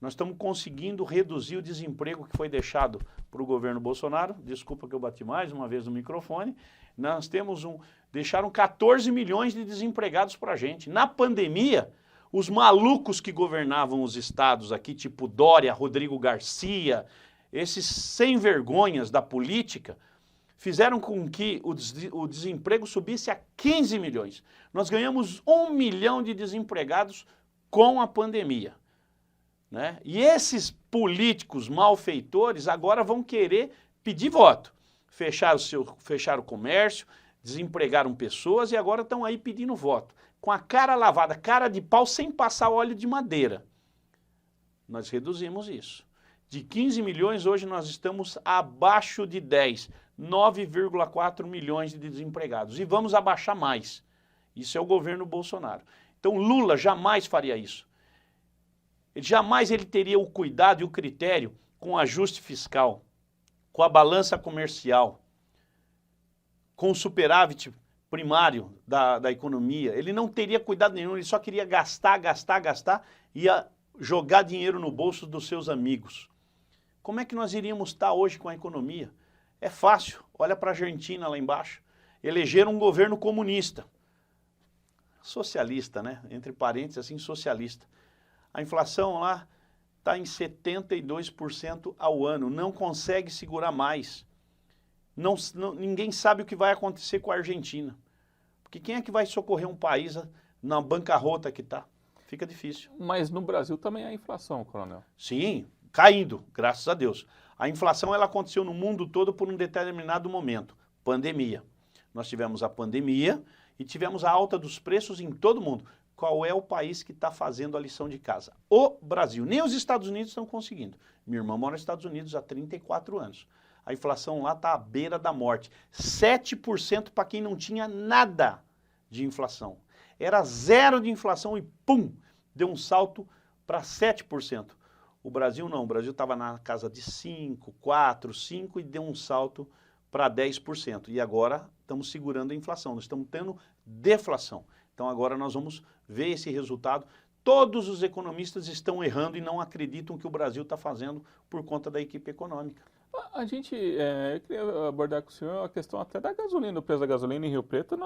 S2: Nós estamos conseguindo reduzir o desemprego que foi deixado para o governo Bolsonaro. Desculpa que eu bati mais uma vez no microfone. Nós temos deixaram 14 milhões de desempregados para a gente. Na pandemia, os malucos que governavam os estados aqui, tipo Dória, Rodrigo Garcia, esses sem vergonhas da política, fizeram com que o desemprego subisse a 15 milhões. Nós ganhamos 1 milhão de desempregados com a pandemia, né? E esses políticos malfeitores agora vão querer pedir voto. Fecharam o comércio, desempregaram pessoas e agora estão aí pedindo voto. Com a cara lavada, cara de pau, sem passar óleo de madeira. Nós reduzimos isso. De 15 milhões, hoje nós estamos abaixo de 10. 9,4 milhões de desempregados. E vamos abaixar mais. Isso é o governo Bolsonaro. Então Lula jamais faria isso. Jamais ele teria o cuidado e o critério com o ajuste fiscal, com a balança comercial, com o superávit primário da economia. Ele não teria cuidado nenhum, ele só queria gastar e ia jogar dinheiro no bolso dos seus amigos. Como é que nós iríamos estar hoje com a economia? É fácil, olha para a Argentina lá embaixo. Elegeram um governo comunista. Socialista, né? Entre parênteses, assim, socialista. A inflação lá está em 72% ao ano, não consegue segurar mais. Ninguém sabe o que vai acontecer com a Argentina. Porque quem é que vai socorrer um país na bancarrota que está? Fica difícil.
S1: Mas no Brasil também há inflação, coronel.
S2: Sim, caindo, graças a Deus. A inflação ela aconteceu no mundo todo por um determinado momento, pandemia. Nós tivemos a pandemia e tivemos a alta dos preços em todo o mundo. Qual é o país que está fazendo a lição de casa? O Brasil. Nem os Estados Unidos estão conseguindo. Minha irmã mora nos Estados Unidos há 34 anos. A inflação lá está à beira da morte. 7% para quem não tinha nada de inflação. Era zero de inflação e pum, deu um salto para 7%. O Brasil não, o Brasil estava na casa de 5, 4, 5 e deu um salto para 10%. E agora estamos segurando a inflação, nós estamos tendo deflação. Então agora nós vamos ver esse resultado. Todos os economistas estão errando e não acreditam que o Brasil está fazendo por conta da equipe econômica.
S1: A gente, eu queria abordar com o senhor a questão até da gasolina, o preço da gasolina em Rio Preto.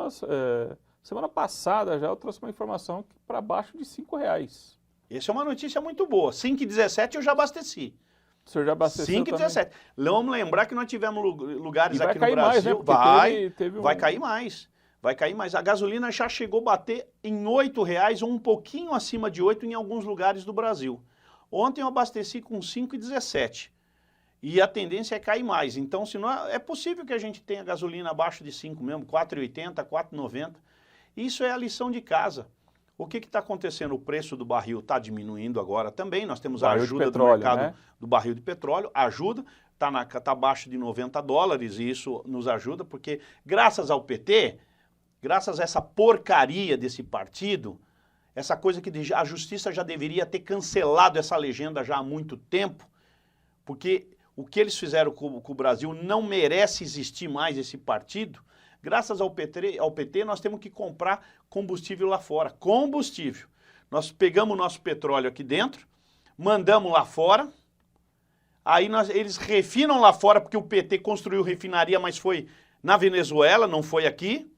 S1: Semana passada já eu trouxe uma informação que para baixo de R$5.
S2: Essa é uma notícia muito boa. 5,17 eu já abasteci.
S1: O senhor já abasteceu
S2: 5,17. Vamos lembrar que nós tivemos lugares aqui no
S1: mais,
S2: Brasil.
S1: Né?
S2: Vai cair mais. Vai cair mais. A gasolina já chegou a bater em R$8 ou um pouquinho acima de 8 em alguns lugares do Brasil. Ontem eu abasteci com 5,17. E a tendência é cair mais. Então, se não é possível que a gente tenha gasolina abaixo de 5 mesmo, 4,80, 4,90. Isso é a lição de casa. O que está acontecendo? O preço do barril está diminuindo agora também. Nós temos a ajuda do mercado do barril de petróleo. Ajuda, está abaixo de $90 e isso nos ajuda porque graças ao PT, graças a essa porcaria desse partido, essa coisa que a justiça já deveria ter cancelado essa legenda já há muito tempo, porque o que eles fizeram com o Brasil não merece existir mais esse partido. Graças ao PT, nós temos que comprar combustível lá fora. Combustível. Nós pegamos o nosso petróleo aqui dentro, mandamos lá fora, aí eles refinam lá fora, porque o PT construiu refinaria, mas foi na Venezuela, não foi aqui,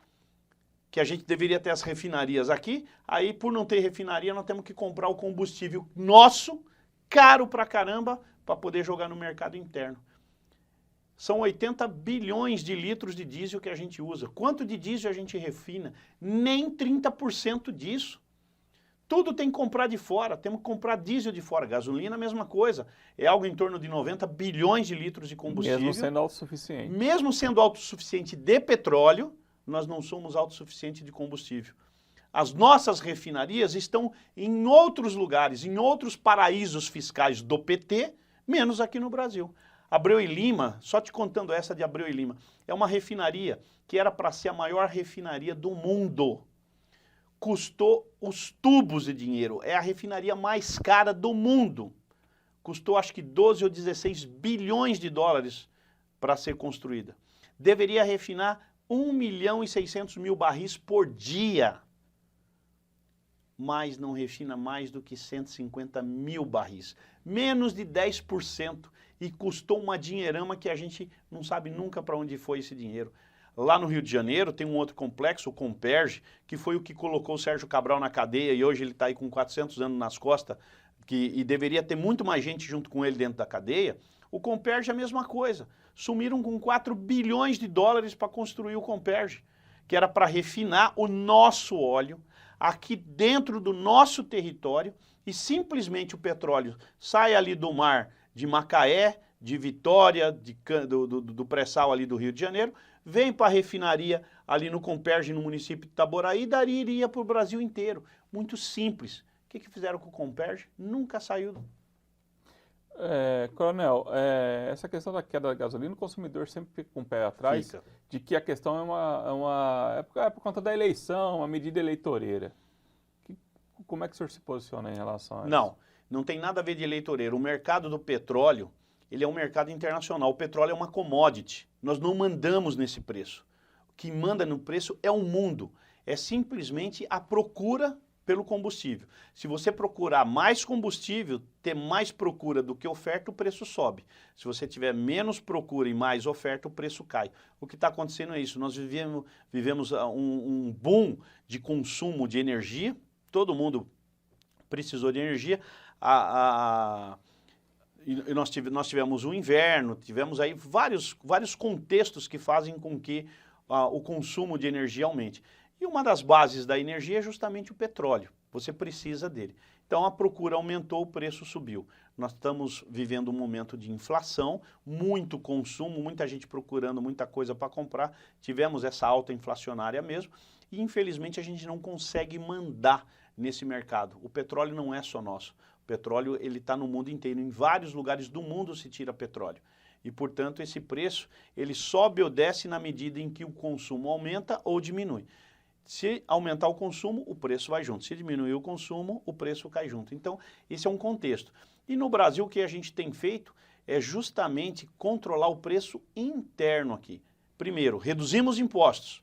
S2: que a gente deveria ter as refinarias aqui. Aí, por não ter refinaria, nós temos que comprar o combustível nosso, caro pra caramba, para poder jogar no mercado interno. São 80 bilhões de litros de diesel que a gente usa. Quanto de diesel a gente refina? Nem 30% disso. Tudo tem que comprar de fora, temos que comprar diesel de fora. Gasolina, a mesma coisa. É algo em torno de 90 bilhões de litros de combustível.
S1: Mesmo sendo autossuficiente.
S2: Mesmo sendo autossuficiente de petróleo, nós não somos autossuficientes de combustível. As nossas refinarias estão em outros lugares, em outros paraísos fiscais do PT, menos aqui no Brasil. Abreu e Lima, só te contando essa de Abreu e Lima, é uma refinaria que era para ser a maior refinaria do mundo. Custou os tubos de dinheiro, é a refinaria mais cara do mundo. Custou acho que 12 ou 16 bilhões de dólares para ser construída. Deveria refinar 1.600.000 barris por dia. Mas não refina mais do que 150 mil barris. Menos de 10%. E custou uma dinheirama que a gente não sabe nunca para onde foi esse dinheiro. Lá no Rio de Janeiro tem um outro complexo, o Comperj, que foi o que colocou o Sérgio Cabral na cadeia e hoje ele está aí com 400 anos nas costas e deveria ter muito mais gente junto com ele dentro da cadeia. O Comperj é a mesma coisa. Sumiram com 4 bilhões de dólares para construir o Comperj, que era para refinar o nosso óleo aqui dentro do nosso território e simplesmente o petróleo sai ali do mar de Macaé, de Vitória, do pré-sal ali do Rio de Janeiro, vem para a refinaria ali no Comperj, no município de Itaboraí, daí iria para o Brasil inteiro. Muito simples. O que fizeram com o Comperj? Nunca saiu.
S1: Coronel, essa questão da queda da gasolina, o consumidor sempre fica com o pé atrás de que a questão é por conta da eleição, uma medida eleitoreira. Como é que o senhor se posiciona em relação a isso?
S2: Não tem nada a ver de eleitoreiro. O mercado do petróleo, ele é um mercado internacional. O petróleo é uma commodity. Nós não mandamos nesse preço. O que manda no preço é o mundo. É simplesmente a procura pelo combustível. Se você procurar mais combustível, ter mais procura do que oferta, o preço sobe. Se você tiver menos procura e mais oferta, o preço cai. O que está acontecendo é isso. Nós vivemos um boom de consumo de energia. Todo mundo precisou de energia. E nós tivemos um inverno, tivemos aí vários contextos que fazem com que o consumo de energia aumente. E uma das bases da energia é justamente o petróleo. Você precisa dele. Então a procura aumentou, o preço subiu. Nós estamos vivendo um momento de inflação, muito consumo, muita gente procurando muita coisa para comprar. Tivemos essa alta inflacionária mesmo e infelizmente a gente não consegue mandar nesse mercado. O petróleo não é só nosso. O petróleo ele está no mundo inteiro. Em vários lugares do mundo se tira petróleo. E, portanto, esse preço ele sobe ou desce na medida em que o consumo aumenta ou diminui. Se aumentar o consumo, o preço vai junto. Se diminuir o consumo, o preço cai junto. Então, esse é um contexto. E no Brasil, o que a gente tem feito é justamente controlar o preço interno aqui. Primeiro, reduzimos impostos.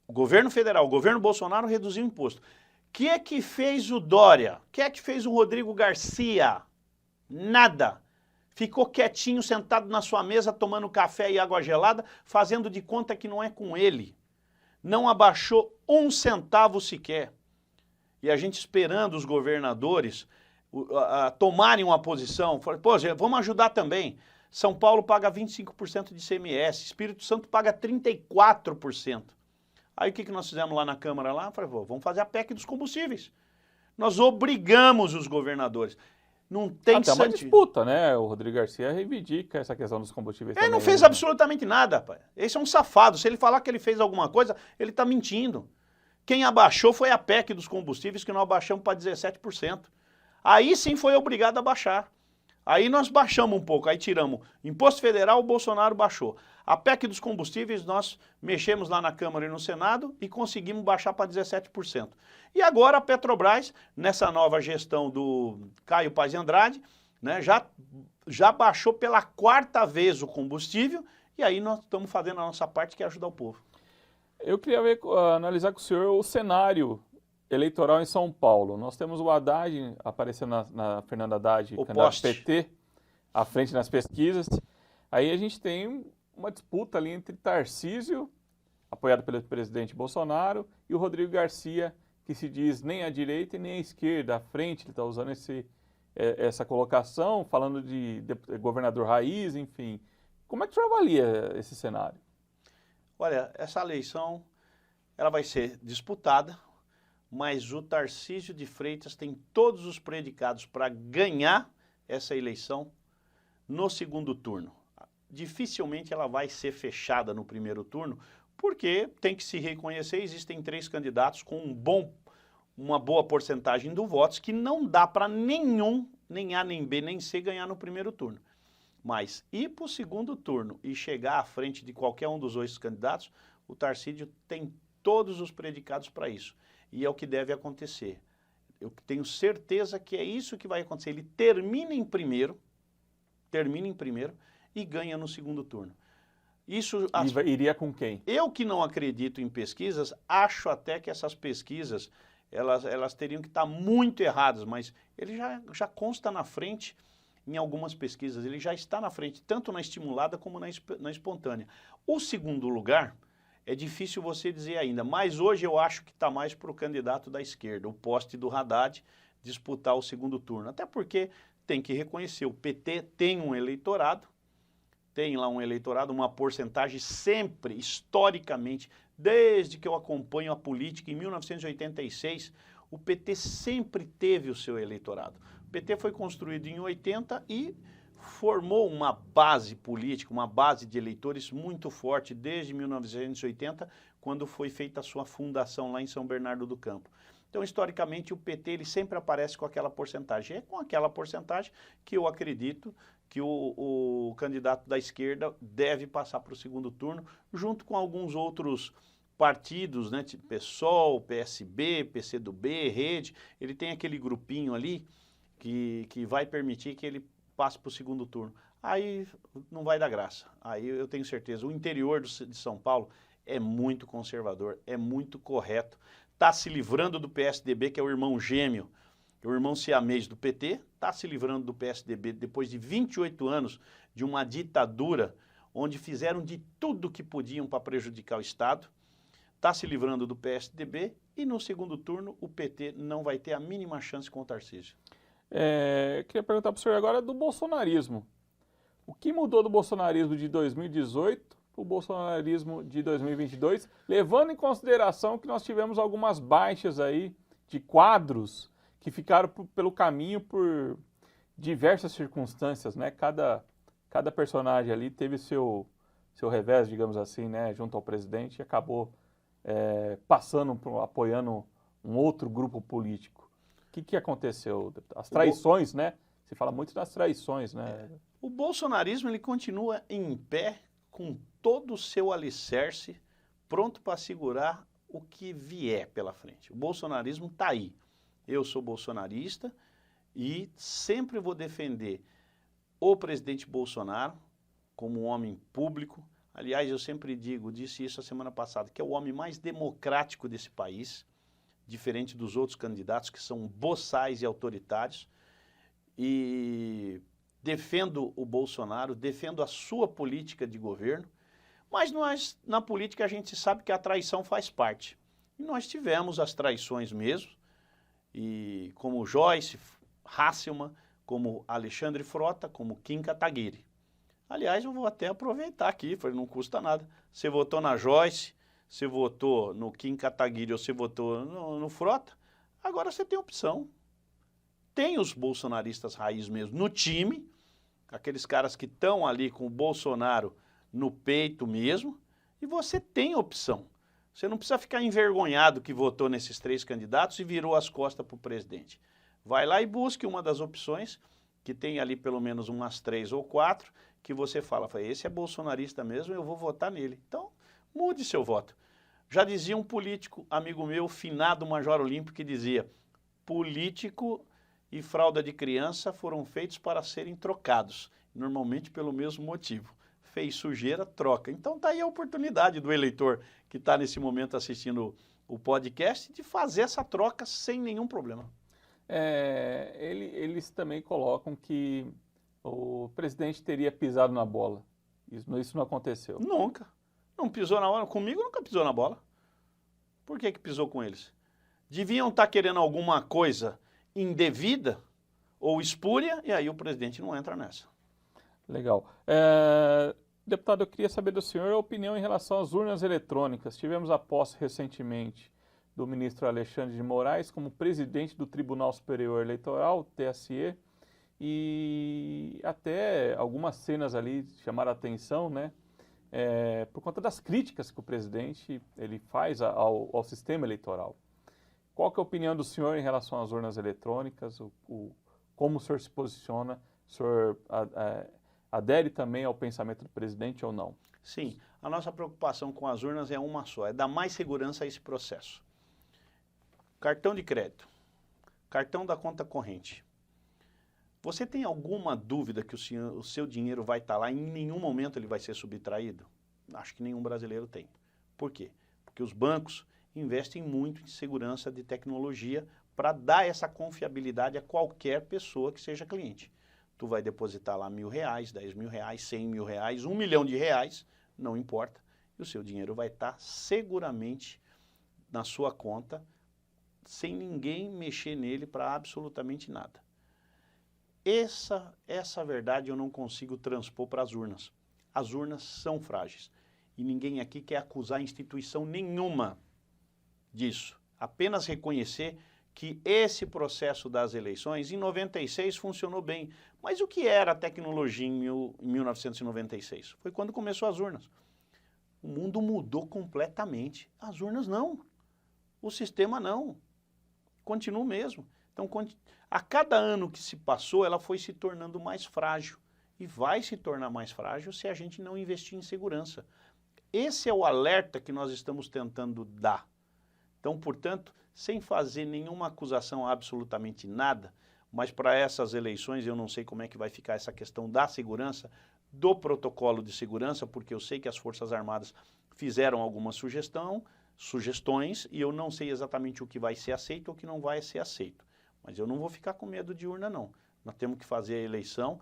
S2: O governo federal, o governo Bolsonaro reduziu o imposto. O que é que fez o Dória? O que é que fez o Rodrigo Garcia? Nada. Ficou quietinho, sentado na sua mesa, tomando café e água gelada, fazendo de conta que não é com ele. Não abaixou um centavo sequer. E a gente esperando os governadores tomarem uma posição, falei, pô, gente, vamos ajudar também. São Paulo paga 25% de ICMS, Espírito Santo paga 34%. Aí o que nós fizemos lá na Câmara? Falei, vamos fazer a PEC dos combustíveis. Nós obrigamos os governadores. Não tem
S1: até uma disputa, né? O Rodrigo Garcia reivindica essa questão dos combustíveis.
S2: Ele não fez absolutamente nada, pai. Esse é um safado. Se ele falar que ele fez alguma coisa, ele está mentindo. Quem abaixou foi a PEC dos combustíveis, que nós abaixamos para 17%. Aí sim foi obrigado a baixar. Aí nós baixamos um pouco, aí tiramos imposto federal, o Bolsonaro baixou. A PEC dos combustíveis, nós mexemos lá na Câmara e no Senado e conseguimos baixar para 17%. E agora a Petrobras, nessa nova gestão do Caio Paz de Andrade, né, já baixou pela 4ª vez o combustível e aí nós estamos fazendo a nossa parte, que é ajudar o povo.
S1: Eu queria analisar com o senhor o cenário eleitoral em São Paulo. Nós temos o Haddad aparecendo na Fernanda Haddad, candidato PT, à frente nas pesquisas. Aí a gente tem uma disputa ali entre Tarcísio, apoiado pelo presidente Bolsonaro, e o Rodrigo Garcia, que se diz nem à direita e nem à esquerda, à frente. Ele está usando essa colocação, falando de governador raiz, enfim. Como é que o senhor avalia esse cenário?
S2: Olha, essa eleição ela vai ser disputada, mas o Tarcísio de Freitas tem todos os predicados para ganhar essa eleição no segundo turno. Dificilmente ela vai ser fechada no primeiro turno, porque tem que se reconhecer, existem 3 candidatos com uma boa porcentagem do votos, que não dá para nenhum, nem A, nem B, nem C, ganhar no primeiro turno. Mas ir para o segundo turno e chegar à frente de qualquer um dos 2 candidatos, o Tarcísio tem todos os predicados para isso. E é o que deve acontecer. Eu tenho certeza que é isso que vai acontecer. Ele termina em primeiro e ganha no segundo turno. Isso
S1: iria com quem?
S2: Eu que não acredito em pesquisas, acho até que essas pesquisas elas teriam que estar muito erradas, mas ele já consta na frente em algumas pesquisas, ele já está na frente, tanto na estimulada como na espontânea. O segundo lugar é difícil você dizer ainda, mas hoje eu acho que está mais para o candidato da esquerda, o poste do Haddad, disputar o segundo turno. Até porque tem que reconhecer, o PT tem um eleitorado, tem lá um eleitorado, uma porcentagem sempre, historicamente, desde que eu acompanho a política, em 1986, o PT sempre teve o seu eleitorado. O PT foi construído em 80 e formou uma base política, uma base de eleitores muito forte desde 1980, quando foi feita a sua fundação lá em São Bernardo do Campo. Então, historicamente, o PT ele sempre aparece com aquela porcentagem. É com aquela porcentagem que eu acredito que o candidato da esquerda deve passar para o segundo turno, junto com alguns outros partidos, né, tipo PSOL, PSB, PCdoB, Rede. Ele tem aquele grupinho ali que vai permitir que ele passe para o segundo turno. Aí não vai dar graça. Aí eu tenho certeza. O interior de São Paulo é muito conservador, é muito correto. Está se livrando do PSDB, que é o irmão gêmeo, o irmão siamês do PT, está se livrando do PSDB depois de 28 anos de uma ditadura, onde fizeram de tudo que podiam para prejudicar o Estado, está se livrando do PSDB e no segundo turno o PT não vai ter a mínima chance com o Tarcísio.
S1: Queria perguntar para o senhor agora do bolsonarismo. O que mudou do bolsonarismo de 2018 para o bolsonarismo de 2022, levando em consideração que nós tivemos algumas baixas aí de quadros que ficaram pelo caminho por diversas circunstâncias, né? Cada personagem ali teve seu revés, digamos assim, né? Junto ao presidente e acabou apoiando um outro grupo político. O que aconteceu? As traições, né? Se fala muito das traições, né?
S2: O bolsonarismo ele continua em pé com todo o seu alicerce pronto para segurar o que vier pela frente. O bolsonarismo está aí. Eu sou bolsonarista e sempre vou defender o presidente Bolsonaro como um homem público. Aliás, eu sempre disse isso a semana passada, que é o homem mais democrático desse país, diferente dos outros candidatos que são boçais e autoritários. E defendo o Bolsonaro, defendo a sua política de governo, mas nós, na política, a gente sabe que a traição faz parte. E nós tivemos as traições mesmo, e como Joyce Hasselmann, como Alexandre Frota, como Kim Kataguiri. Aliás, eu vou até aproveitar aqui, não custa nada. Você votou na Joyce, você votou no Kim Kataguiri ou você votou no Frota, agora você tem opção. Tem os bolsonaristas raiz mesmo no time, aqueles caras que estão ali com o Bolsonaro no peito mesmo, e você tem opção. Você não precisa ficar envergonhado que votou nesses 3 candidatos e virou as costas para o presidente. Vai lá e busque uma das opções, que tem ali pelo menos umas 3 ou 4, que você fala, esse é bolsonarista mesmo, eu vou votar nele. Então, mude seu voto. Já dizia um político, amigo meu, finado Major Olímpio, que dizia, político e fralda de criança foram feitos para serem trocados, normalmente pelo mesmo motivo. Fez sujeira, troca. Então tá aí a oportunidade do eleitor que está nesse momento assistindo o podcast de fazer essa troca sem nenhum problema.
S1: Eles também colocam que o presidente teria pisado na bola. Isso não aconteceu.
S2: Nunca. Não pisou na bola. Comigo nunca pisou na bola. Por que pisou com eles? Deviam estar querendo alguma coisa indevida ou espúria, e aí o presidente não entra nessa.
S1: Legal. Deputado, eu queria saber do senhor a opinião em relação às urnas eletrônicas. Tivemos a posse recentemente do ministro Alexandre de Moraes como presidente do Tribunal Superior Eleitoral, TSE, e até algumas cenas ali chamaram a atenção, né? Por conta das críticas que o presidente ele faz ao sistema eleitoral. Qual que é a opinião do senhor em relação às urnas eletrônicas? Como o senhor se posiciona? O senhor adere também ao pensamento do presidente ou não?
S2: Sim, a nossa preocupação com as urnas é uma só, é dar mais segurança a esse processo. Cartão de crédito, cartão da conta corrente. Você tem alguma dúvida que o seu dinheiro vai estar lá e em nenhum momento ele vai ser subtraído? Acho que nenhum brasileiro tem. Por quê? Porque os bancos investem muito em segurança de tecnologia para dar essa confiabilidade a qualquer pessoa que seja cliente. Tu vai depositar lá R$1.000, R$10.000, R$100.000, R$1 milhão, não importa, e o seu dinheiro vai estar seguramente na sua conta, sem ninguém mexer nele para absolutamente nada. Essa verdade eu não consigo transpor para as urnas. As urnas são frágeis e ninguém aqui quer acusar instituição nenhuma disso. Apenas reconhecer que esse processo das eleições, em 96, funcionou bem. Mas o que era a tecnologia em 1996? Foi quando começou as urnas. O mundo mudou completamente. As urnas não. O sistema não. Continua o mesmo. Então, a cada ano que se passou, ela foi se tornando mais frágil. E vai se tornar mais frágil se a gente não investir em segurança. Esse é o alerta que nós estamos tentando dar. Então, portanto, sem fazer nenhuma acusação a absolutamente nada, mas para essas eleições eu não sei como é que vai ficar essa questão da segurança, do protocolo de segurança, porque eu sei que as Forças Armadas fizeram algumas sugestões e eu não sei exatamente o que vai ser aceito ou o que não vai ser aceito. Mas eu não vou ficar com medo de urna, não. Nós temos que fazer a eleição.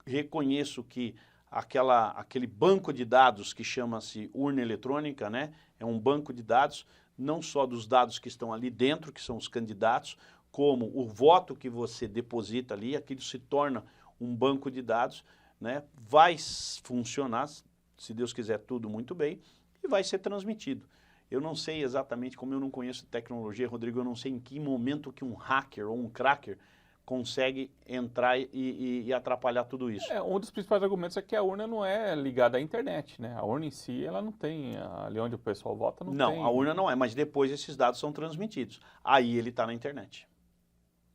S2: Reconheço que aquele banco de dados que chama-se urna eletrônica, né? É um banco de dados, não só dos dados que estão ali dentro, que são os candidatos, como o voto que você deposita ali, aquilo se torna um banco de dados, né? Vai funcionar, se Deus quiser, tudo muito bem, e vai ser transmitido. Eu não sei exatamente, como eu não conheço tecnologia, Rodrigo, eu não sei em que momento que um hacker ou um cracker consegue entrar e atrapalhar tudo isso.
S1: Um dos principais argumentos é que a urna não é ligada à internet, né? A urna em si, ela não tem, ali onde o pessoal vota, não tem.
S2: Não, a urna não é, mas depois esses dados são transmitidos. Aí ele está na internet.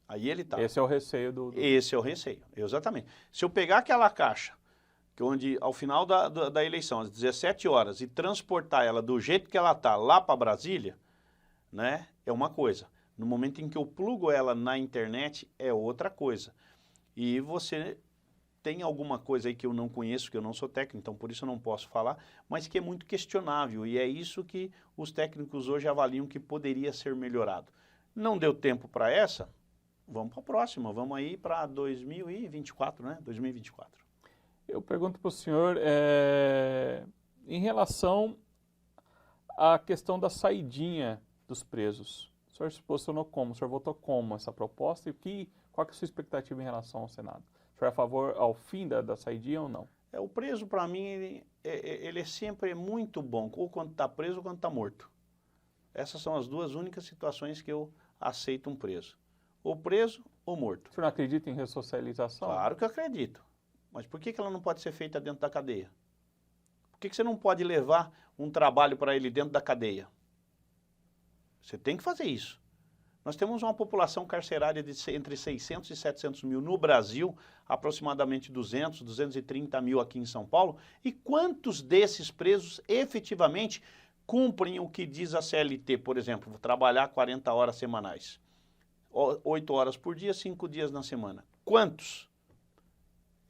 S2: Aí ele está.
S1: Esse é o receio do...
S2: Esse é o receio, exatamente. Se eu pegar aquela caixa, que onde ao final da eleição, às 17 horas, e transportar ela do jeito que ela está lá para Brasília, né, é uma coisa. No momento em que eu plugo ela na internet, é outra coisa. E você tem alguma coisa aí que eu não conheço, que eu não sou técnico, então por isso eu não posso falar, mas que é muito questionável. E é isso que os técnicos hoje avaliam que poderia ser melhorado. Não deu tempo para essa? Vamos para a próxima. Vamos aí para 2024, né? 2024.
S1: Eu pergunto para o senhor, em relação à questão da saidinha dos presos. O senhor se posicionou como? O senhor votou como essa proposta? E qual que é a sua expectativa em relação ao Senado? O senhor é a favor ao fim da saidinha ou não?
S2: O preso, para mim, ele é sempre muito bom, ou quando está preso ou quando está morto. Essas são as duas únicas situações que eu aceito um preso. Ou preso ou morto.
S1: O senhor não acredita em ressocialização?
S2: Claro que eu acredito. Mas por que ela não pode ser feita dentro da cadeia? Por que você não pode levar um trabalho para ele dentro da cadeia? Você tem que fazer isso. Nós temos uma população carcerária de entre 600 e 700 mil no Brasil, aproximadamente 200, 230 mil aqui em São Paulo. E quantos desses presos efetivamente cumprem o que diz a CLT, por exemplo, trabalhar 40 horas semanais? 8 horas por dia, 5 dias na semana. Quantos?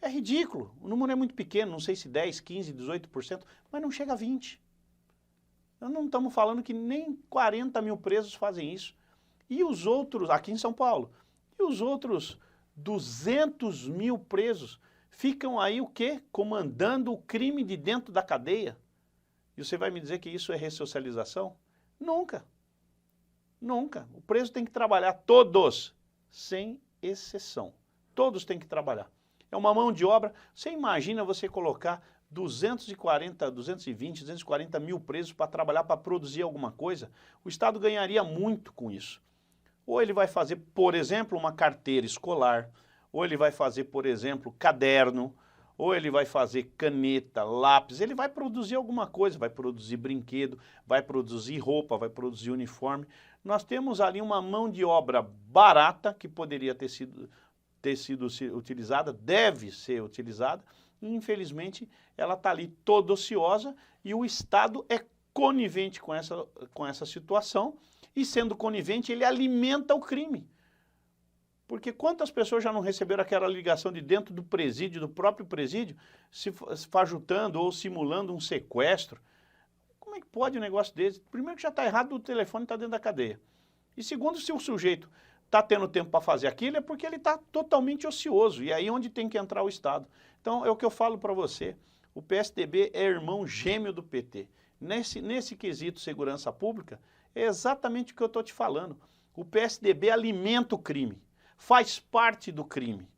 S2: É ridículo. O número é muito pequeno, não sei se 10, 15, 18%, mas não chega a 20%. Nós não estamos falando que nem 40 mil presos fazem isso. E os outros, aqui em São Paulo, e os outros 200 mil presos ficam aí o quê? Comandando o crime de dentro da cadeia. E você vai me dizer que isso é ressocialização? Nunca. Nunca. O preso tem que trabalhar, todos, sem exceção. Todos têm que trabalhar. É uma mão de obra. Você imagina você colocar 240, 220, 240 mil presos para trabalhar, para produzir alguma coisa? O Estado ganharia muito com isso. Ou ele vai fazer, por exemplo, uma carteira escolar, ou ele vai fazer, por exemplo, caderno, ou ele vai fazer caneta, lápis, ele vai produzir alguma coisa, vai produzir brinquedo, vai produzir roupa, vai produzir uniforme. Nós temos ali uma mão de obra barata que poderia ter sido utilizada, deve ser utilizada, e infelizmente ela está ali toda ociosa e o Estado é conivente com essa situação e sendo conivente ele alimenta o crime. Porque quantas pessoas já não receberam aquela ligação de dentro do presídio, do próprio presídio, se fajutando ou simulando um sequestro? Como é que pode um negócio desse? Primeiro que já está errado, o telefone está dentro da cadeia. E segundo, se o sujeito está tendo tempo para fazer aquilo, é porque ele está totalmente ocioso. E aí onde tem que entrar o Estado. Então é o que eu falo para você. O PSDB é irmão gêmeo do PT. Nesse quesito segurança pública, é exatamente o que eu estou te falando. O PSDB alimenta o crime. Faz parte do crime,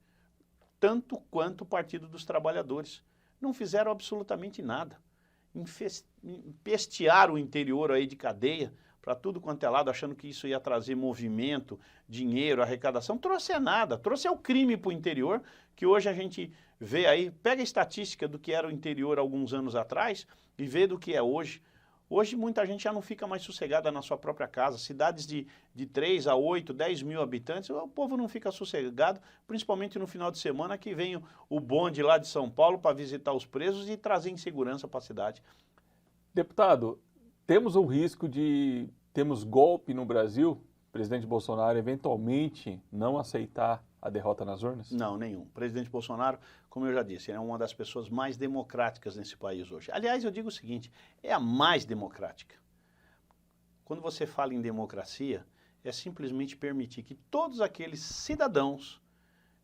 S2: tanto quanto o Partido dos Trabalhadores. Não fizeram absolutamente nada. Empestearam o interior aí de cadeia para tudo quanto é lado, achando que isso ia trazer movimento, dinheiro, arrecadação. Trouxe nada, trouxe o crime para o interior, que hoje a gente vê aí, pega a estatística do que era o interior alguns anos atrás e vê do que é hoje. Hoje muita gente já não fica mais sossegada na sua própria casa. Cidades de 3 a 8, 10 mil habitantes, o povo não fica sossegado, principalmente no final de semana que vem o bonde lá de São Paulo para visitar os presos e trazer insegurança para a cidade.
S1: Deputado, temos o risco de termos golpe no Brasil? O presidente Bolsonaro eventualmente não aceitar a derrota nas urnas?
S2: Não, nenhum. O presidente Bolsonaro, como eu já disse, ele é uma das pessoas mais democráticas nesse país hoje. Aliás, eu digo o seguinte, é a mais democrática. Quando você fala em democracia, é simplesmente permitir que todos aqueles cidadãos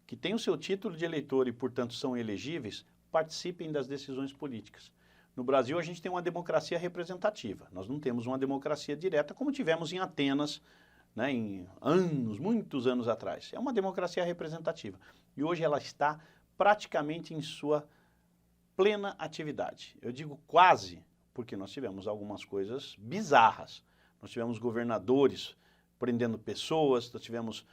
S2: que têm o seu título de eleitor e, portanto, são elegíveis, participem das decisões políticas. No Brasil, a gente tem uma democracia representativa. Nós não temos uma democracia direta como tivemos em Atenas, né, em anos, muitos anos atrás. É uma democracia representativa. E hoje ela está praticamente em sua plena atividade. Eu digo quase, porque nós tivemos algumas coisas bizarras. Nós tivemos governadores prendendo pessoas, nós tivemos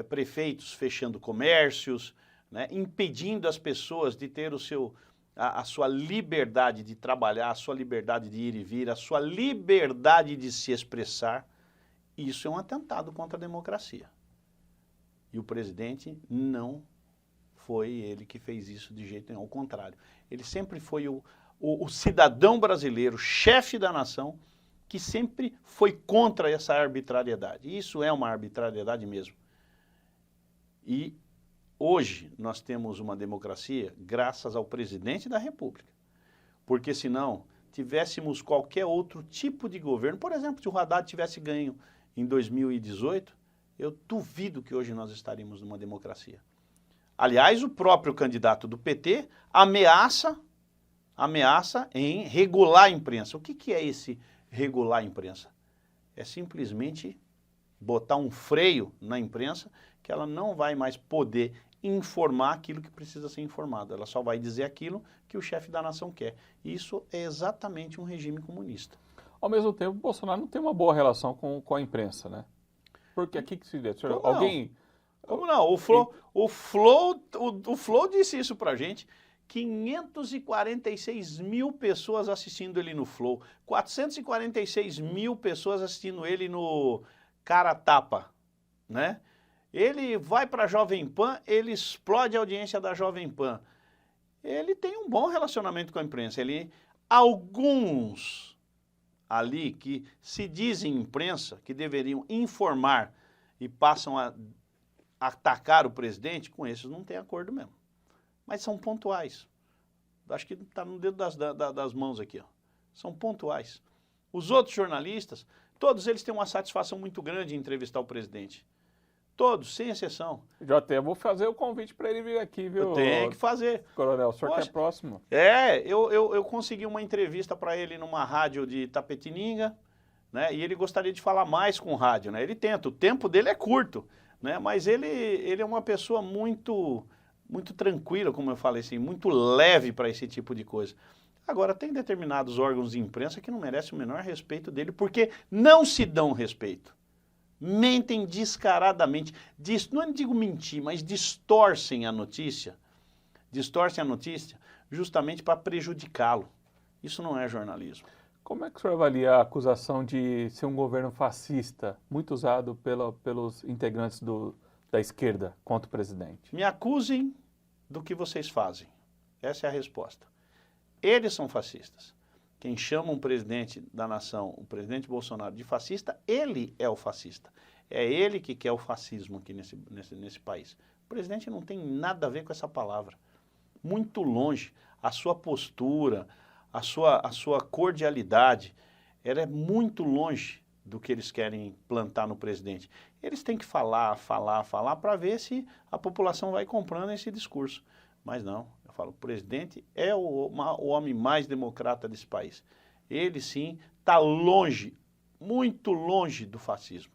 S2: prefeitos fechando comércios, né, impedindo as pessoas de ter a sua liberdade de trabalhar, a sua liberdade de ir e vir, a sua liberdade de se expressar. Isso é um atentado contra a democracia. E o presidente não foi ele que fez isso de jeito nenhum, ao contrário. Ele sempre foi o cidadão brasileiro, chefe da nação, que sempre foi contra essa arbitrariedade. Isso é uma arbitrariedade mesmo. E hoje nós temos uma democracia graças ao presidente da República. Porque senão tivéssemos qualquer outro tipo de governo, por exemplo, se o Haddad tivesse ganho em 2018, eu duvido que hoje nós estaríamos numa democracia. Aliás, o próprio candidato do PT ameaça em regular a imprensa. O que é esse regular a imprensa? É simplesmente botar um freio na imprensa que ela não vai mais poder informar aquilo que precisa ser informado. Ela só vai dizer aquilo que o chefe da nação quer. Isso é exatamente um regime comunista.
S1: Ao mesmo tempo, o Bolsonaro não tem uma boa relação com a imprensa, né? Porque aqui que se vê,
S2: Como
S1: alguém...
S2: Como não? O Flow disse isso pra gente. 546 mil pessoas assistindo ele no Flow. 446 mil pessoas assistindo ele no Cara Tapa, né? Ele vai para a Jovem Pan, ele explode a audiência da Jovem Pan. Ele tem um bom relacionamento com a imprensa. Alguns ali que se dizem imprensa, que deveriam informar e passam a atacar o presidente, com esses não tem acordo mesmo. Mas são pontuais. Acho que está no dedo das mãos aqui, ó. São pontuais. Os outros jornalistas, todos eles têm uma satisfação muito grande em entrevistar o presidente. Todos, sem exceção.
S1: Já até vou fazer o convite para ele vir aqui, viu?
S2: Tem que fazer.
S1: Coronel, o senhor
S2: Poxa,
S1: que é próximo.
S2: Eu consegui uma entrevista para ele numa rádio de Tapetininga, né? E ele gostaria de falar mais com o rádio, né? Ele tenta, o tempo dele é curto, né? Mas ele é uma pessoa muito tranquila, como eu falei assim, muito leve para esse tipo de coisa. Agora, tem determinados órgãos de imprensa que não merecem o menor respeito dele, porque não se dão respeito. Mentem descaradamente, não digo mentir, mas distorcem a notícia justamente para prejudicá-lo. Isso não é jornalismo.
S1: Como é que o senhor avalia a acusação de ser um governo fascista, muito usado pelos integrantes da esquerda contra o presidente?
S2: Me acusem do que vocês fazem. Essa é a resposta. Eles são fascistas. Quem chama um presidente da nação, o presidente Bolsonaro, de fascista, ele é o fascista. É ele que quer o fascismo aqui nesse país. O presidente não tem nada a ver com essa palavra. Muito longe. A sua postura, a sua cordialidade, ela é muito longe do que eles querem plantar no presidente. Eles têm que falar para ver se a população vai comprando esse discurso. Mas não. Eu falo, o presidente é o homem mais democrata desse país. Ele, sim, está longe, muito longe do fascismo.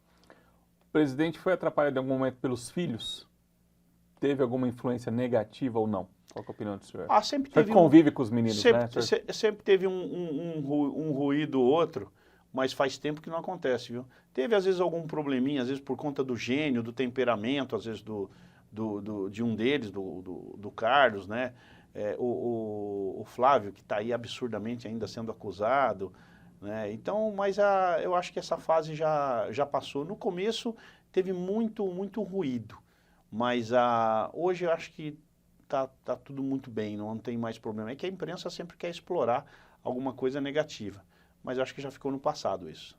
S1: O presidente foi atrapalhado em algum momento pelos filhos? Teve alguma influência negativa ou não? Qual é a opinião do senhor?
S2: Sempre teve
S1: convive com os meninos,
S2: sempre,
S1: né?
S2: Sempre teve um ruído ou outro, mas faz tempo que não acontece, viu? Teve, às vezes, algum probleminha, às vezes por conta do gênio, do temperamento, às vezes de um deles, do Carlos, né? O Flávio, que está aí absurdamente ainda sendo acusado, né? Então, mas eu acho que essa fase já passou. No começo teve muito ruído, mas hoje eu acho que tá tudo muito bem, não tem mais problema. É que a imprensa sempre quer explorar alguma coisa negativa, mas eu acho que já ficou no passado isso.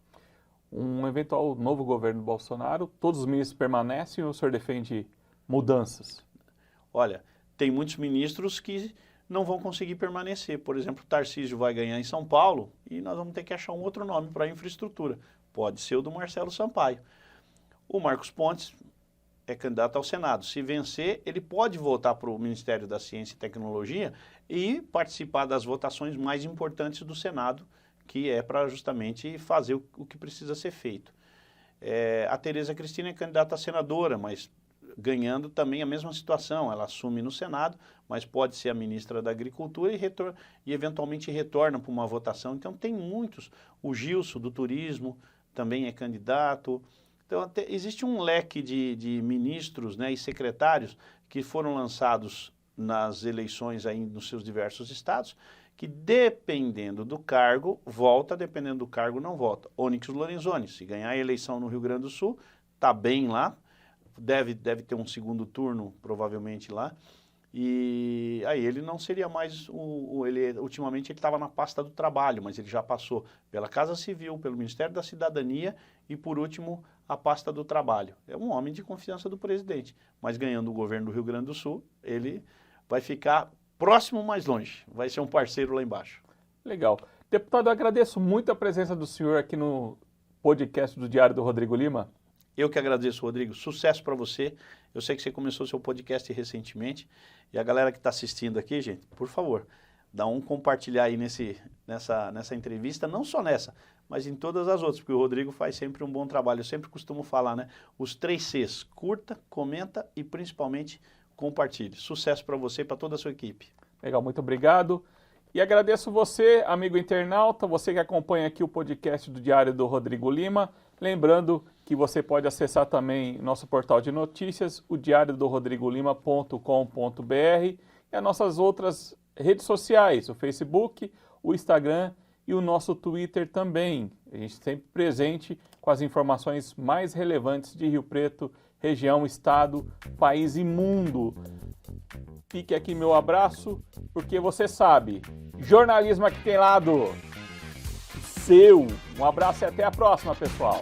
S1: Um eventual novo governo Bolsonaro, todos os ministros permanecem ou o senhor defende mudanças?
S2: Olha, tem muitos ministros que não vão conseguir permanecer. Por exemplo, o Tarcísio vai ganhar em São Paulo e nós vamos ter que achar um outro nome para a infraestrutura. Pode ser o do Marcelo Sampaio. O Marcos Pontes é candidato ao Senado. Se vencer, ele pode voltar para o Ministério da Ciência e Tecnologia e participar das votações mais importantes do Senado, que é para justamente fazer o que precisa ser feito. A Tereza Cristina é candidata a senadora, mas ganhando também a mesma situação. Ela assume no Senado, mas pode ser a ministra da Agricultura e eventualmente retorna para uma votação. Então tem muitos. O Gilson, do Turismo, também é candidato. Então existe um leque de ministros, né, e secretários que foram lançados nas eleições aí nos seus diversos estados, que dependendo do cargo, volta, dependendo do cargo, não volta. Onyx Lorenzoni, se ganhar a eleição no Rio Grande do Sul, está bem lá, deve ter um segundo turno, provavelmente lá, e aí ele não seria mais, ultimamente ele estava na pasta do trabalho, mas ele já passou pela Casa Civil, pelo Ministério da Cidadania e, por último, a pasta do trabalho. É um homem de confiança do presidente, mas ganhando o governo do Rio Grande do Sul, ele vai ficar próximo, mais longe, vai ser um parceiro lá embaixo.
S1: Legal. Deputado, eu agradeço muito a presença do senhor aqui no podcast do Diário do Rodrigo Lima.
S2: Eu que agradeço, Rodrigo. Sucesso para você. Eu sei que você começou seu podcast recentemente. E a galera que está assistindo aqui, gente, por favor, dá um compartilhar aí nessa entrevista, não só nessa, mas em todas as outras, porque o Rodrigo faz sempre um bom trabalho. Eu sempre costumo falar, né? Os 3 Cs, curta, comenta e principalmente compartilhe. Sucesso para você e para toda a sua equipe.
S1: Legal, muito obrigado. E agradeço você, amigo internauta, você que acompanha aqui o podcast do Diário do Rodrigo Lima. Lembrando que você pode acessar também nosso portal de notícias, o diariodorodrigolima.com.br, e as nossas outras redes sociais, o Facebook, o Instagram e o nosso Twitter também. A gente sempre presente com as informações mais relevantes de Rio Preto, região, estado, país e mundo. Fique aqui meu abraço, porque você sabe, jornalismo aqui tem lado seu. Um abraço e até a próxima, pessoal.